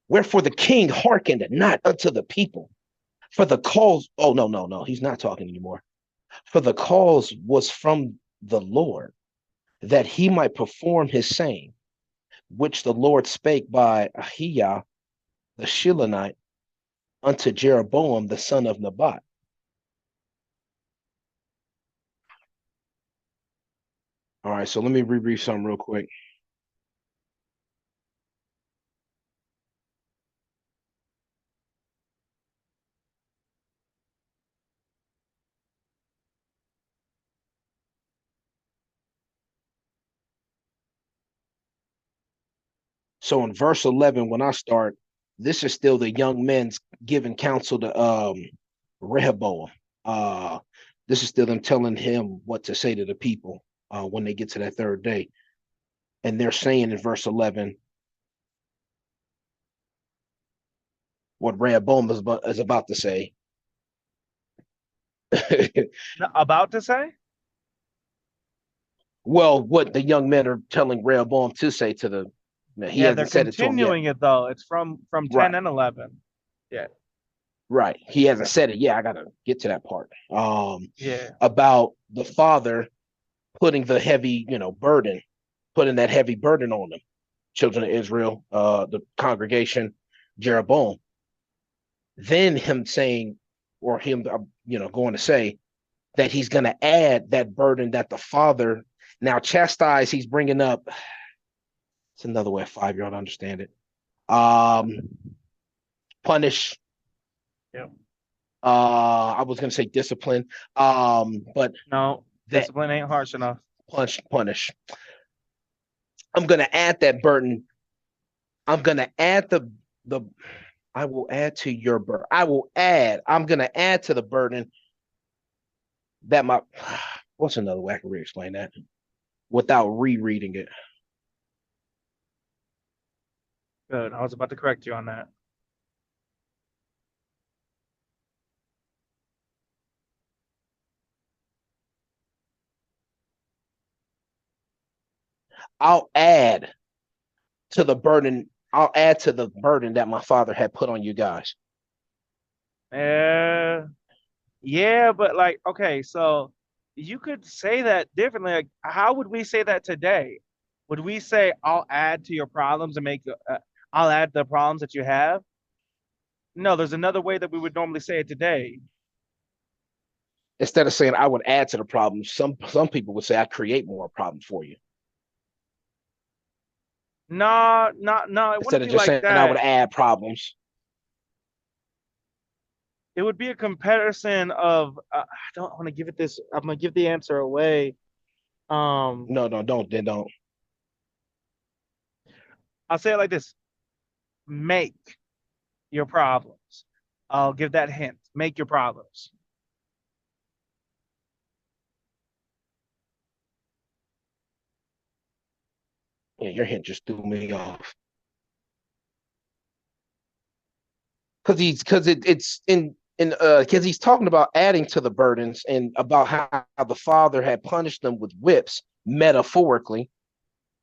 Wherefore the king hearkened not unto the people, for the cause, oh, no, he's not talking anymore. For the cause was from the Lord, that he might perform his saying, which the Lord spake by Ahijah the Shilonite unto Jeroboam the son of Nebat. All right, so let me reread something real quick. So in verse 11, when I start, this is still the young men's giving counsel to Rehoboam. This is still them telling him what to say to the people when they get to that third day. And they're saying in verse 11 what Rehoboam is about to say. About to say? Well, what the young men are telling Rehoboam to say to the, he Yeah, they're hasn't said it to him yet. continuing it though. It's from 10 Right. and 11. Yeah. Right. He hasn't said it. Yeah, I gotta get to that part. Yeah. About the father putting the heavy, burden, putting that heavy burden on them, children of Israel, the congregation, Jeroboam. Then him saying, or him, going to say that he's going to add that burden that the father now chastise. He's bringing up. It's another way a 5-year-old understand it. Punish. Yeah. I was going to say discipline. But no, discipline ain't harsh enough. Punish. I'm going to add that burden. I'm going to add the. I will add to your burden. I'm going to add to the burden that my what's another way I can re-explain that without rereading it? Good. I was about to correct you on that. I'll add to the burden. I'll add to the burden that my father had put on you guys. Yeah, but like, okay, so you could say that differently. Like, how would we say that today? Would we say, I'll add to your problems and I'll add the problems that you have? No, there's another way that we would normally say it today. Instead of saying I would add to the problem, some people would say I create more problems for you. No, it Instead wouldn't of be just like saying I would that. add problems. It would be a comparison of, I don't want to give it this, I'm gonna give the answer away. No, don't. I'll say it like this: make your problems. I'll give that hint. Make your problems. Yeah, your hint just threw me off. It's in because he's talking about adding to the burdens and about how the father had punished them with whips metaphorically,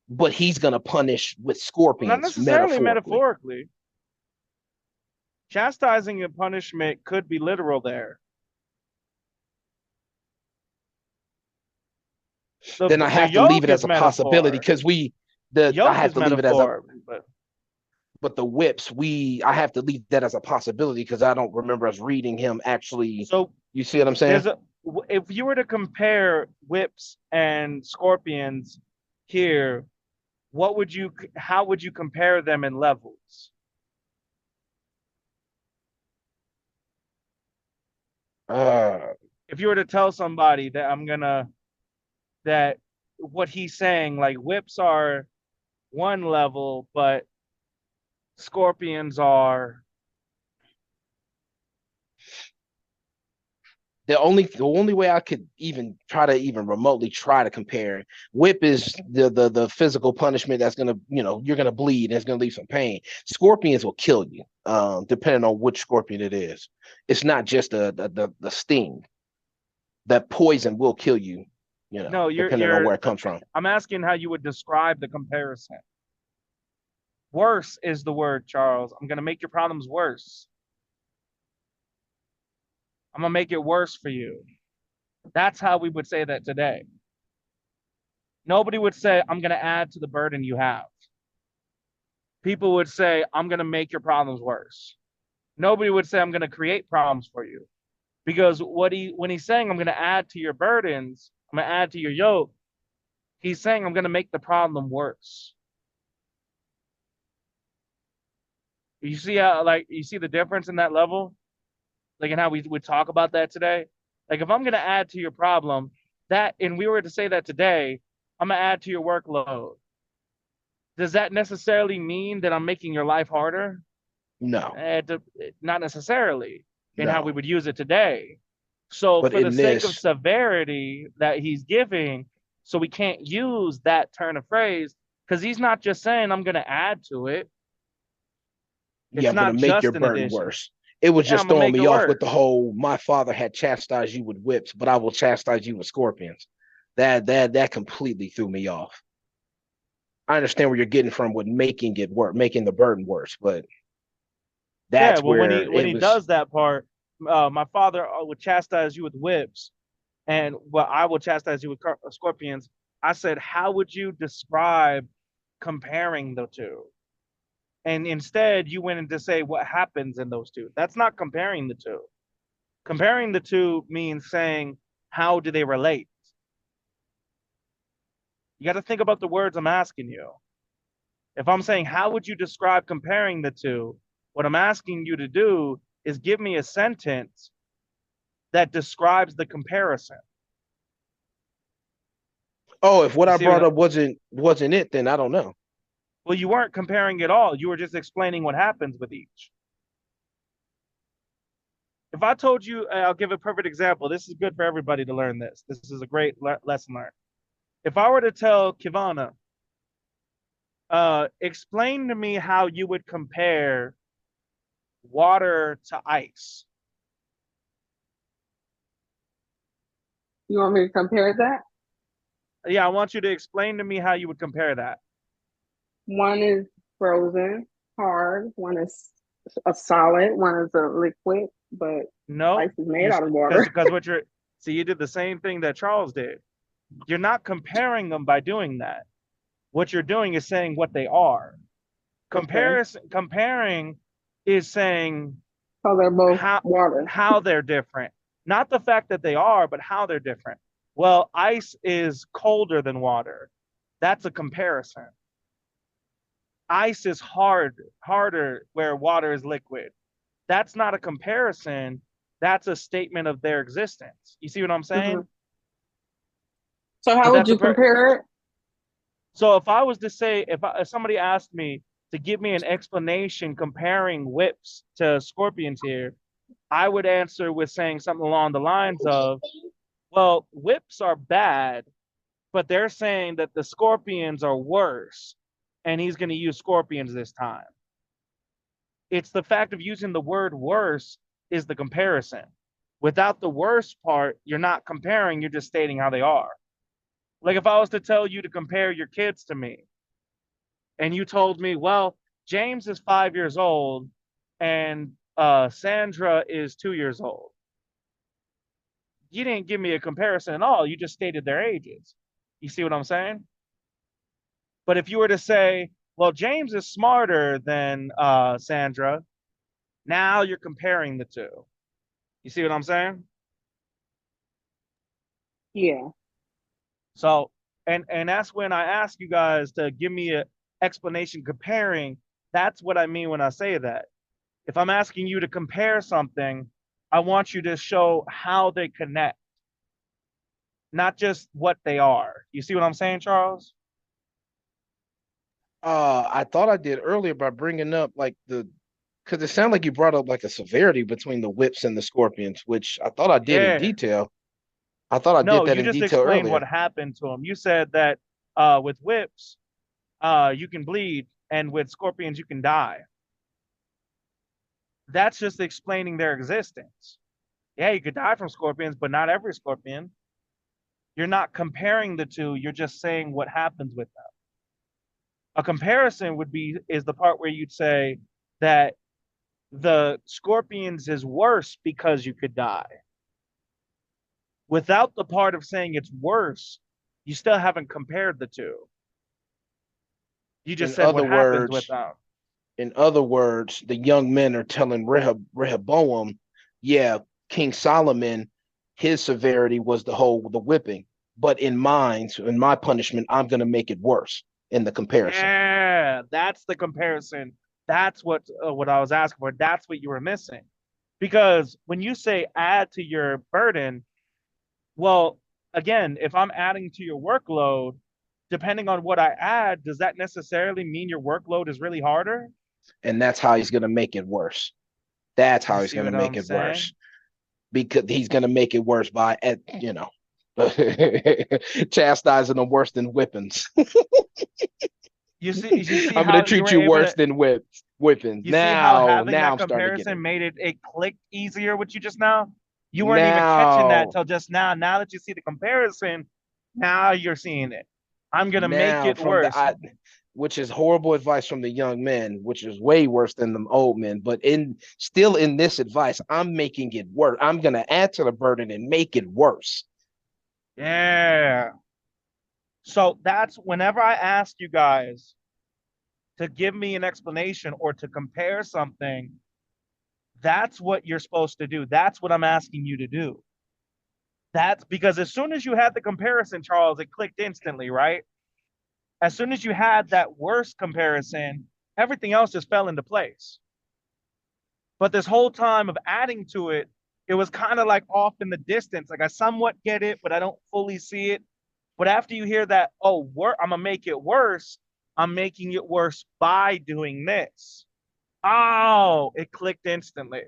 but he's gonna punish with Not scorpions necessarily metaphorically. metaphorically. Chastising and punishment could be literal there. Then I The have to leave yoke it as is a possibility metaphor. because I Yoke have is to leave it as a metaphor, but the whips I have to leave that as a possibility because I don't remember us reading him actually. so You see what I'm saying? if you were to compare whips and scorpions here, how would you compare them in levels? If you were to tell somebody that what he's saying, like whips are one level, but scorpions are, the only way I could even try to even remotely try to compare whip is the physical punishment that's gonna, you're gonna bleed and it's gonna leave some pain. Scorpions will kill you, depending on which scorpion it is. It's not just the sting. That poison will kill you, no, depending on where it comes from. I'm asking how you would describe the comparison. Worse is the word, Charles. I'm gonna make your problems worse. I'm gonna make it worse for you. That's how we would say that today. Nobody would say, I'm gonna add to the burden you have. People would say, I'm gonna make your problems worse. Nobody would say, I'm gonna create problems for you. Because when he's saying I'm gonna add to your burdens, I'm gonna add to your yoke, he's saying I'm gonna make the problem worse. You see how, like, you see the difference in that level? Like, in how we would talk about that today? Like, if I'm gonna add to your problem, and we were to say that today, I'm gonna add to your workload. Does that necessarily mean that I'm making your life harder? No, Not necessarily in how we no. would use it today. So But for the in sake of this, severity that he's giving, so we can't use that turn of phrase, because he's not just saying I'm going to add to it. yeah, It's I'm gonna not make your just an burden addition. worse. It was Yeah, just I'm gonna throwing make it me off with the worse. whole my father had chastised you with whips, but I will chastise you with scorpions. That completely threw me off. I understand where you're getting from with making it work, making the burden worse, but Yeah, that's well, where when it he was. does that part, my father would chastise you with whips, and I will chastise you with scorpions. I said, how would you describe comparing the two? And instead, you went in to say what happens in those two. That's not comparing the two. Comparing the two means saying, how do they relate? You got to think about the words I'm asking you. If I'm saying, how would you describe comparing the two? What I'm asking you to do is give me a sentence that describes the comparison. Oh, if what You I see brought what up wasn't it, then I don't know. Well, you weren't comparing at all. You were just explaining what happens with each. If I told you, I'll give a perfect example. This is good for everybody to learn this. This is a great lesson learned. If I were to tell Kivana, explain to me how you would compare water to ice. You want me to compare that? Yeah, I want you to explain to me how you would compare that. One is frozen, hard. One is a solid. One is a liquid, but No, ice is made out of water. because what you're see, you did the same thing that Charles did. You're not comparing them by doing that. What you're doing is saying what they are. Comparing is saying So they're both water. how they're different. Not the fact that they are, but how they're different. Well, ice is colder than water. That's a comparison. Ice is harder where water is liquid. That's not a comparison. That's a statement of their existence. You see what I'm saying? So how would you compare it? So if I was to say, if somebody asked me to give me an explanation comparing whips to scorpions here, I would answer with saying something along the lines of, well, whips are bad, but they're saying that the scorpions are worse, and he's going to use scorpions this time. It's the fact of using the word worse is the comparison. Without the worst part, you're not comparing, you're just stating how they are. Like if I was to tell you to compare your kids to me, and you told me, well, James is 5 years old and Sandra is 2 years old. You didn't give me a comparison at all. You just stated their ages. You see what I'm saying? But if you were to say, well, James is smarter than Sandra, now you're comparing the two. You see what I'm saying? Yeah. So, and that's when I ask you guys to give me an explanation comparing. That's what I mean when I say that. If I'm asking you to compare something, I want you to show how they connect, not just what they are. You see what I'm saying, Charles? I thought I did earlier by bringing up like because it sounded like you brought up like a severity between the whips and the scorpions, which I thought I did in detail. I thought I did that you in just detail explained earlier. what happened to him. You said that with whips, you can bleed, and with scorpions, you can die. That's just explaining their existence. Yeah, you could die from scorpions, but not every scorpion. You're not comparing the two, you're just saying what happens with them. A comparison is the part where you'd say that the scorpions is worse because you could die. Without the part of saying it's worse, you still haven't compared the two. You just said what happens with them. In other words, the young men are telling Rehoboam, yeah, King Solomon, his severity was the whipping, but in my punishment, I'm going to make it worse in the comparison. Yeah, that's the comparison. That's what I was asking for. That's what you were missing. Because when you say add to your burden, well, again, if I'm adding to your workload, depending on what I add, does that necessarily mean your workload is really harder? And that's how he's going to make it worse. That's how he's going to make it worse. Because he's going to make it worse by, chastising them worse than whippings. You see I'm going to treat you worse than whippings. You see how having that comparison made it click easier with you just now? You weren't even catching that till just now. Now that you see the comparison, now you're seeing it. I'm going to make it worse. Which is horrible advice from the young men, which is way worse than the old men. But still in this advice, I'm making it worse. I'm going to add to the burden and make it worse. Yeah. So that's whenever I ask you guys to give me an explanation or to compare something, that's what you're supposed to do. That's what I'm asking you to do. That's because as soon as you had the comparison, Charles, it clicked instantly, right? As soon as you had that worst comparison, everything else just fell into place. But this whole time of adding to it, it was kind of like off in the distance. Like I somewhat get it, but I don't fully see it. But after you hear that, I'm going to make it worse, I'm making it worse by doing this. Oh, it clicked instantly.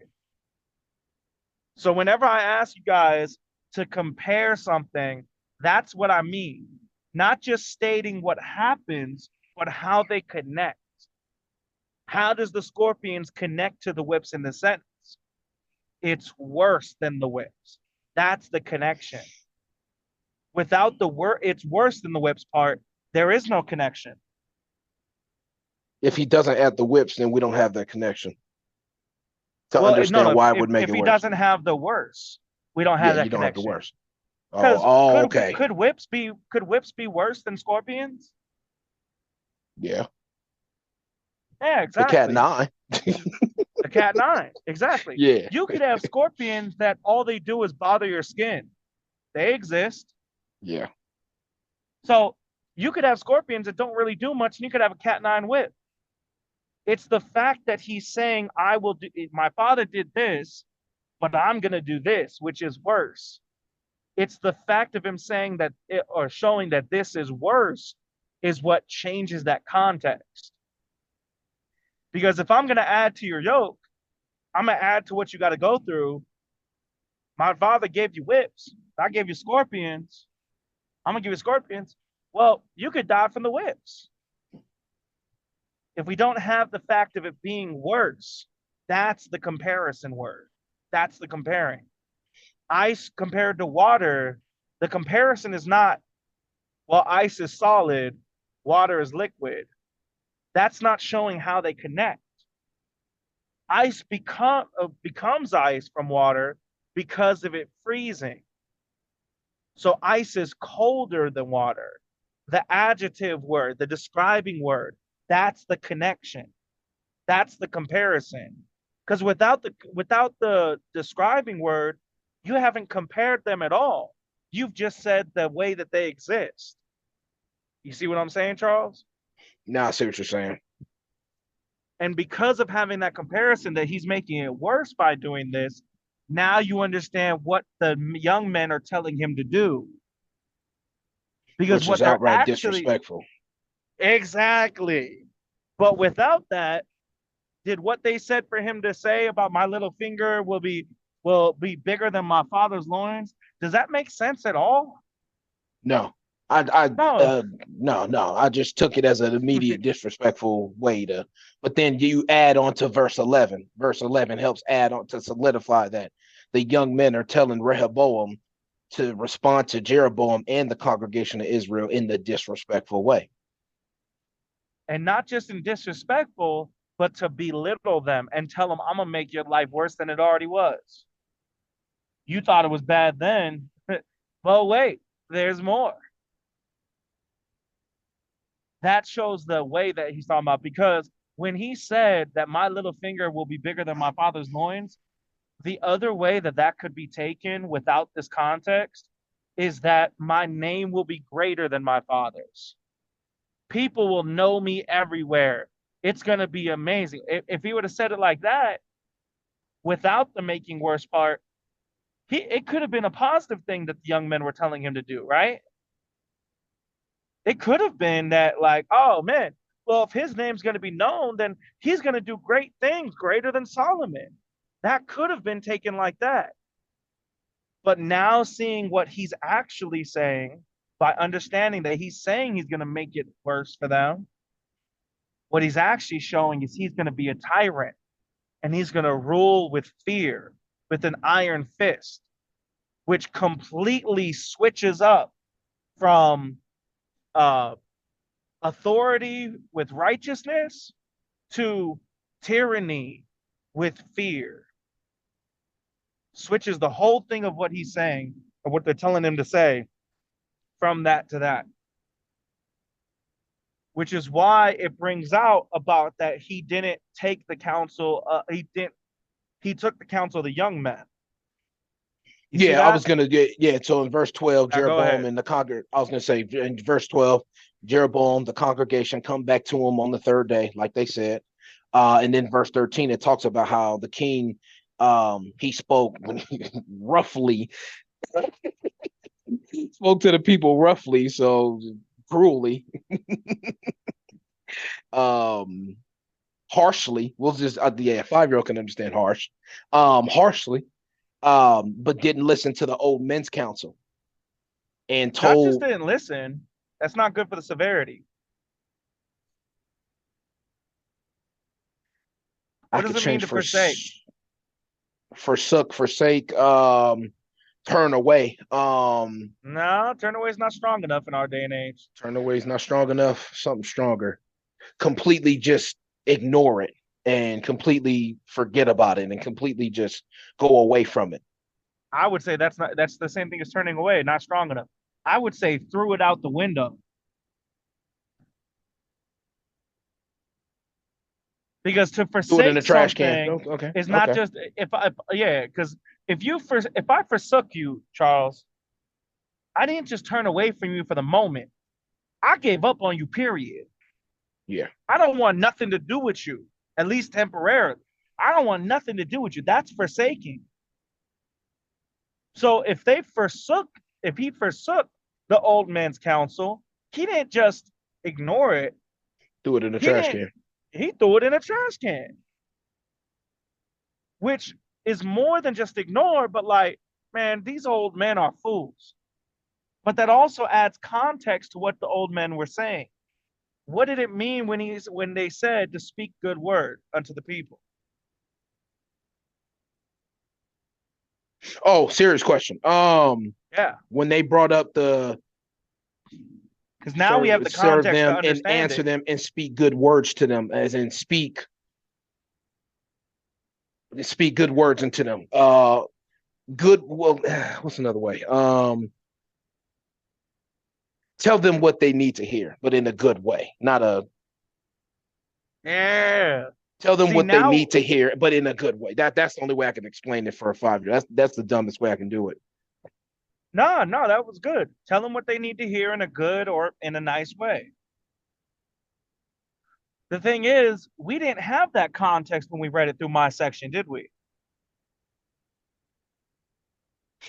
So whenever I ask you guys to compare something, that's what I mean. Not just stating what happens, but how they connect. How does the scorpions connect to the whips in the sentence? It's worse than the whips. That's the connection. Without the it's worse than the whips part. There is no connection. If he doesn't add the whips, then we don't have that connection to Well, understand why it if, would make if it he worse. doesn't have the worse, we don't Yeah, have that you don't have the connection. worst. Because Oh, okay. could whips be worse than scorpions? Yeah. Yeah, The exactly. cat 9. The cat 9, exactly. Yeah. You could have scorpions that all they do is bother your skin. They exist. Yeah. So you could have scorpions that don't really do much, and you could have a cat 9 whip. It's the fact that he's saying, I will do, my father did this, but I'm going to do this, which is worse. It's the fact of him saying that or showing that this is worse is what changes that context. Because if I'm going to add to your yoke, I'm going to add to what you got to go through. My father gave you whips. I gave you scorpions. I'm going to give you scorpions. Well, you could die from the whips. If we don't have the fact of it being worse, that's the comparison word. That's the comparing. Ice compared to water, the comparison is not, well, ice is solid, water is liquid. That's not showing how they connect. Ice becomes ice from water because of it freezing. So ice is colder than water. The adjective word, the describing word, that's the connection. That's the comparison. Because without the describing word, you haven't compared them at all. You've just said the way that they exist. You see what I'm saying, Charles? Now I see what you're saying. And because of having that comparison that he's making it worse by doing this, now you understand what the young men are telling him to do. Because Which what is they're outright actually disrespectful. exactly. But without that, did what they said for him to say about my little finger will be bigger than my father's loins? Does that make sense at all? No. No. No. I just took it as an immediate disrespectful way to, but then you add on to verse 11. Verse 11 helps add on to solidify that the young men are telling Rehoboam to respond to Jeroboam and the congregation of Israel in the disrespectful way. And not just in disrespectful, but to belittle them and tell them, I'm going to make your life worse than it already was. You thought it was bad then. Well, wait, there's more. That shows the way that he's talking about, because when he said that my little finger will be bigger than my father's loins, the other way that that could be taken without this context is that my name will be greater than my father's. People will know me everywhere. It's going to be amazing. If he would have said it like that, without the making worse part, it could have been a positive thing that the young men were telling him to do, right? It could have been that, like, oh man, well, if his name's going to be known, then he's going to do great things, greater than Solomon. That could have been taken like that. But now seeing what he's actually saying, by understanding that he's saying he's going to make it worse for them, what he's actually showing is he's going to be a tyrant, and he's going to rule with fear, with an iron fist, which completely switches up from authority with righteousness to tyranny with fear. Switches the whole thing of what he's saying, or what they're telling him to say, from that to that. Which is why it brings out about that he didn't take the counsel, he took the counsel of the young men. Yeah, I was gonna get so in verse 12, Now, Jeroboam and the I was gonna say in verse 12, Jeroboam, the congregation come back to him on the third day, like they said. And then verse 13, it talks about how the king he spoke roughly, spoke to the people roughly, so cruelly. Harshly. We'll just 5-year-old can understand harshly. but didn't listen to the old men's council and Not just told didn't listen. That's not good for the severity. I What does could it mean change to forsake? forsake, turn away. No, turn away is not strong enough in our day and age. Turn away is not strong enough. Something stronger. Completely just ignore it and completely forget about it and completely just go away from it. I would say that's the same thing as turning away, not strong enough. I would say threw it out the window. Because to Do it in forsake the trash can. something Okay. is not Okay. just yeah, because if I forsook you, Charles, I didn't just turn away from you for the moment. I gave up on you, period. Yeah. I don't want nothing to do with you, at least temporarily. I don't want nothing to do with you. That's forsaking. So if he forsook the old man's counsel, he didn't just ignore it. Do it in the He trash didn't. can. He threw it in a trash can, which is more than just ignore. But like, man, these old men are fools. But that also adds context to what the old men were saying. What did it mean when they said to speak good word unto the people? Oh, serious question. Yeah, When they brought up the because now we have the serve context to them and understand answer it. them and speak good words to them, as in speak good words into them. Good. Well, what's another way? Tell them what they need to hear, but in a good way, not a. Yeah. Tell them See, what they now, need to hear, but in a good way. That's the only way I can explain it for a 5-year. That's the dumbest way I can do it. no, that was good. Tell them what they need to hear in a good or in a nice way. The thing is, we didn't have that context when we read it through my section, did we?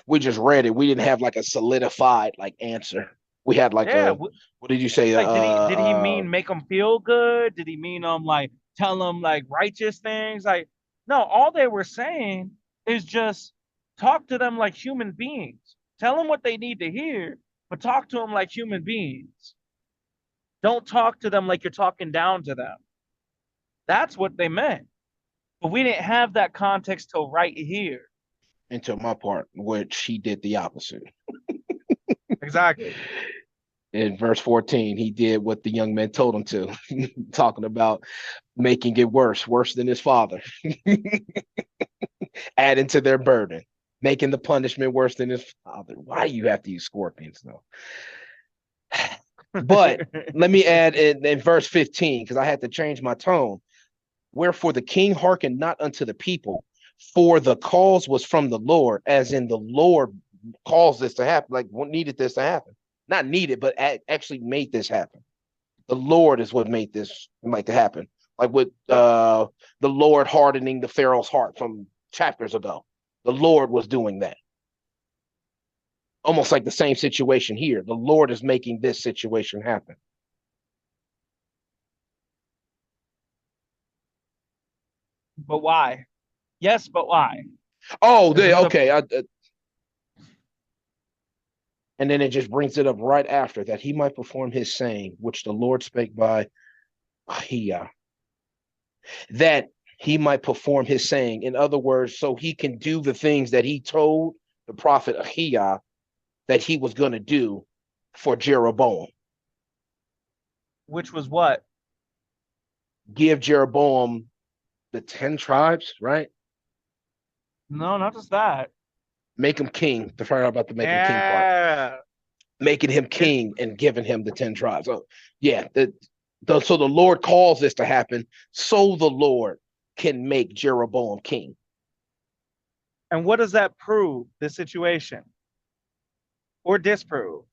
We just read it. We didn't have like a solidified like answer. We had like Yeah. a, what did you say? Like, did he mean make them feel good? Did he mean like tell them like righteous things? Like, no, all they were saying is just talk to them like human beings. Tell them what they need to hear, but talk to them like human beings. Don't talk to them like you're talking down to them. That's what they meant. But we didn't have that context till right here. Into my part, which he did the opposite. Exactly. In verse 14, he did what the young men told him to, talking about making it worse than his father, adding to their burden, making the punishment worse than his father. Why do you have to use scorpions though? But let me add in verse 15, because I had to change my tone. Wherefore the king hearkened not unto the people, for the cause was from the Lord, as in the Lord caused this to happen, like what needed this to happen. Not needed, but actually made this happen. The Lord is what made this like to happen. Like with the Lord hardening the Pharaoh's heart from chapters ago. The Lord was doing that. Almost like the same situation here. The Lord is making this situation happen. But why? Yes, but why? Oh, Another okay. And then it just brings it up right after that he might perform his saying, which the Lord spake by Ahijah, that he might perform his saying. In other words, so he can do the things that he told the prophet Ahijah that he was going to do for Jeroboam. which was what? Give Jeroboam the 10 tribes, right? No, not just that. Make him king. To figure out about the make him king part. Yeah. Making him king and giving him the 10 tribes. So yeah, so the Lord calls this to happen, so the Lord can make Jeroboam king. And what does that prove, this situation? Or disprove?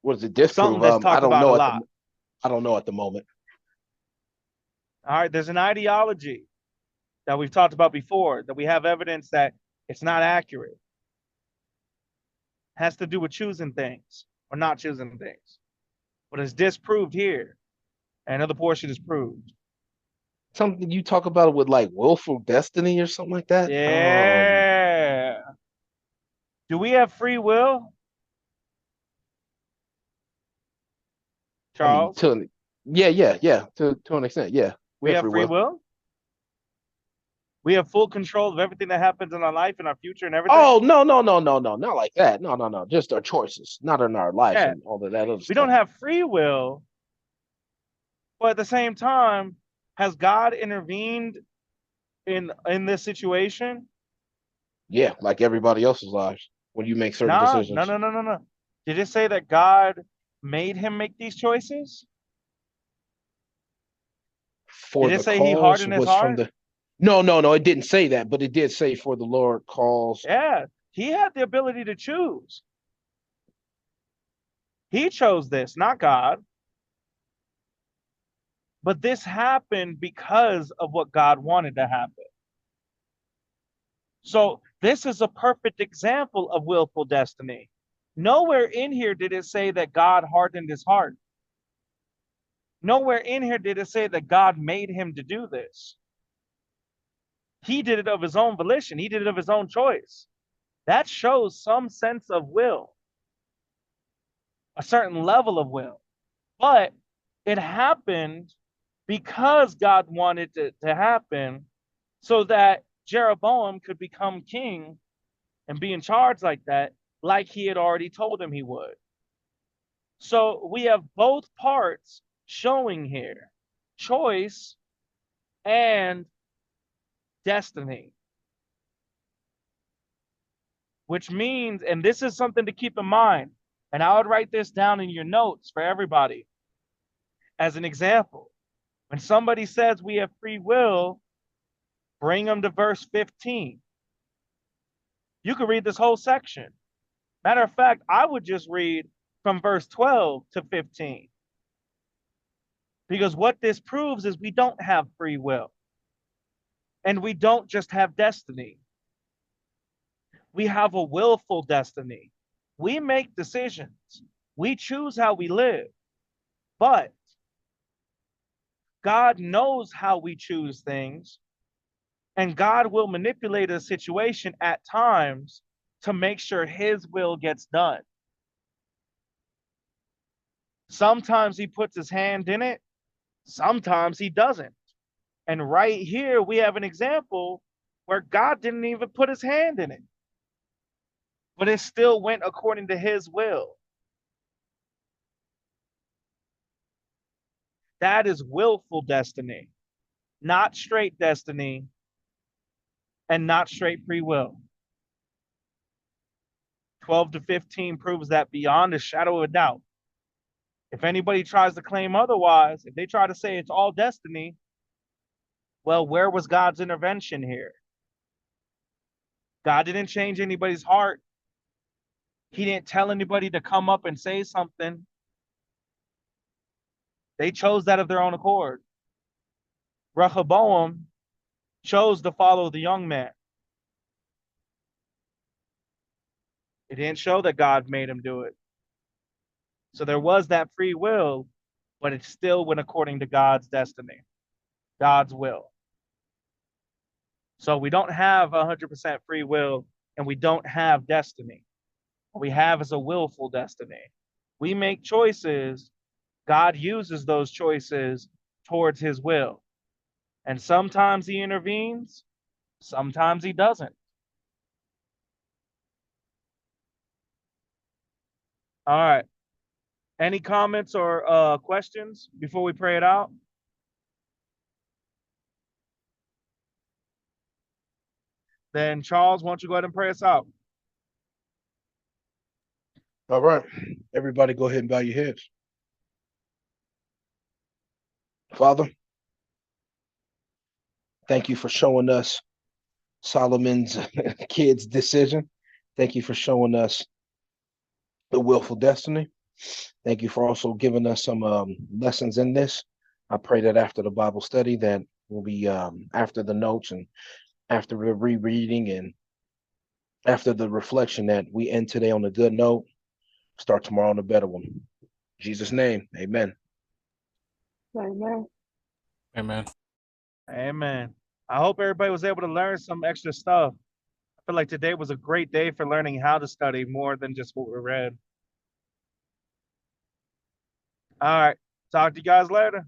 What does it disprove? Something that's I talked don't about a know lot. I don't know at the moment. All right, there's an ideology that we've talked about before, that we have evidence that it's not accurate. It has to do with choosing things or not choosing things. But it's disproved here. And another portion is proved. something you talk about with like willful destiny or something like that. Yeah. Do we have free will, I mean, Charles? yeah, to an extent, yeah. We We have have free free will. will? We have full control of everything that happens in our life and our future and everything? Oh, no, not like that. No. Just our choices, not in our lives Yeah. and all of that other We don't stuff. have free will, but at the same time, has God intervened in this situation? Yeah, like everybody else's lives when you make certain Nah, decisions. no. Did it say that God made him make these choices? For Did it the say he cause hardened his was from heart? the no, it didn't say that, but it did say for the Lord calls. Yeah, he had the ability to choose. He chose this, not God. But this happened because of what God wanted to happen. So this is a perfect example of willful destiny. Nowhere in here did it say that God hardened his heart. Nowhere in here did it say that God made him to do this. He did it of his own volition. He did it of his own choice. That shows some sense of will, a certain level of will. But it happened because God wanted it to happen so that Jeroboam could become king and be in charge like he had already told him he would. So we have both parts showing here, choice and destiny. Which means, and this is something to keep in mind, and I would write this down in your notes for everybody as an example. When somebody says we have free will, bring them to verse 15. You could read this whole section. Matter of fact, I would just read from verse 12 to 15. Because what this proves is we don't have free will. And we don't just have destiny. We have a willful destiny. We make decisions. We choose how we live. But God knows how we choose things. And God will manipulate a situation at times to make sure his will gets done. Sometimes he puts his hand in it. Sometimes he doesn't. And right here, we have an example where God didn't even put his hand in it, but it still went according to his will. That is willful destiny, not straight destiny, and not straight free will. 12 to 15 proves that beyond a shadow of a doubt. If anybody tries to claim otherwise, if they try to say it's all destiny, well, where was God's intervention here? God didn't change anybody's heart. He didn't tell anybody to come up and say something. They chose that of their own accord. Rehoboam chose to follow the young man. It didn't show that God made him do it. So there was that free will, but it still went according to God's destiny, God's will. So we don't have 100% free will and we don't have destiny. What we have is a willful destiny. We make choices. God uses those choices towards his will. And sometimes he intervenes, sometimes he doesn't. All right. Any comments or questions before we pray it out? Then Charles, why don't you go ahead and pray us out? All right. Everybody go ahead and bow your heads. Father, thank you for showing us Solomon's kid's decision. Thank you for showing us the willful destiny. Thank you for also giving us some lessons in this. I pray that after the Bible study that will be after the notes and after the rereading and after the reflection that we end today on a good note, start tomorrow on a better one. In Jesus' name, amen. Amen. Amen. Amen. I hope everybody was able to learn some extra stuff. I feel like today was a great day for learning how to study more than just what we read. All right. Talk to you guys later.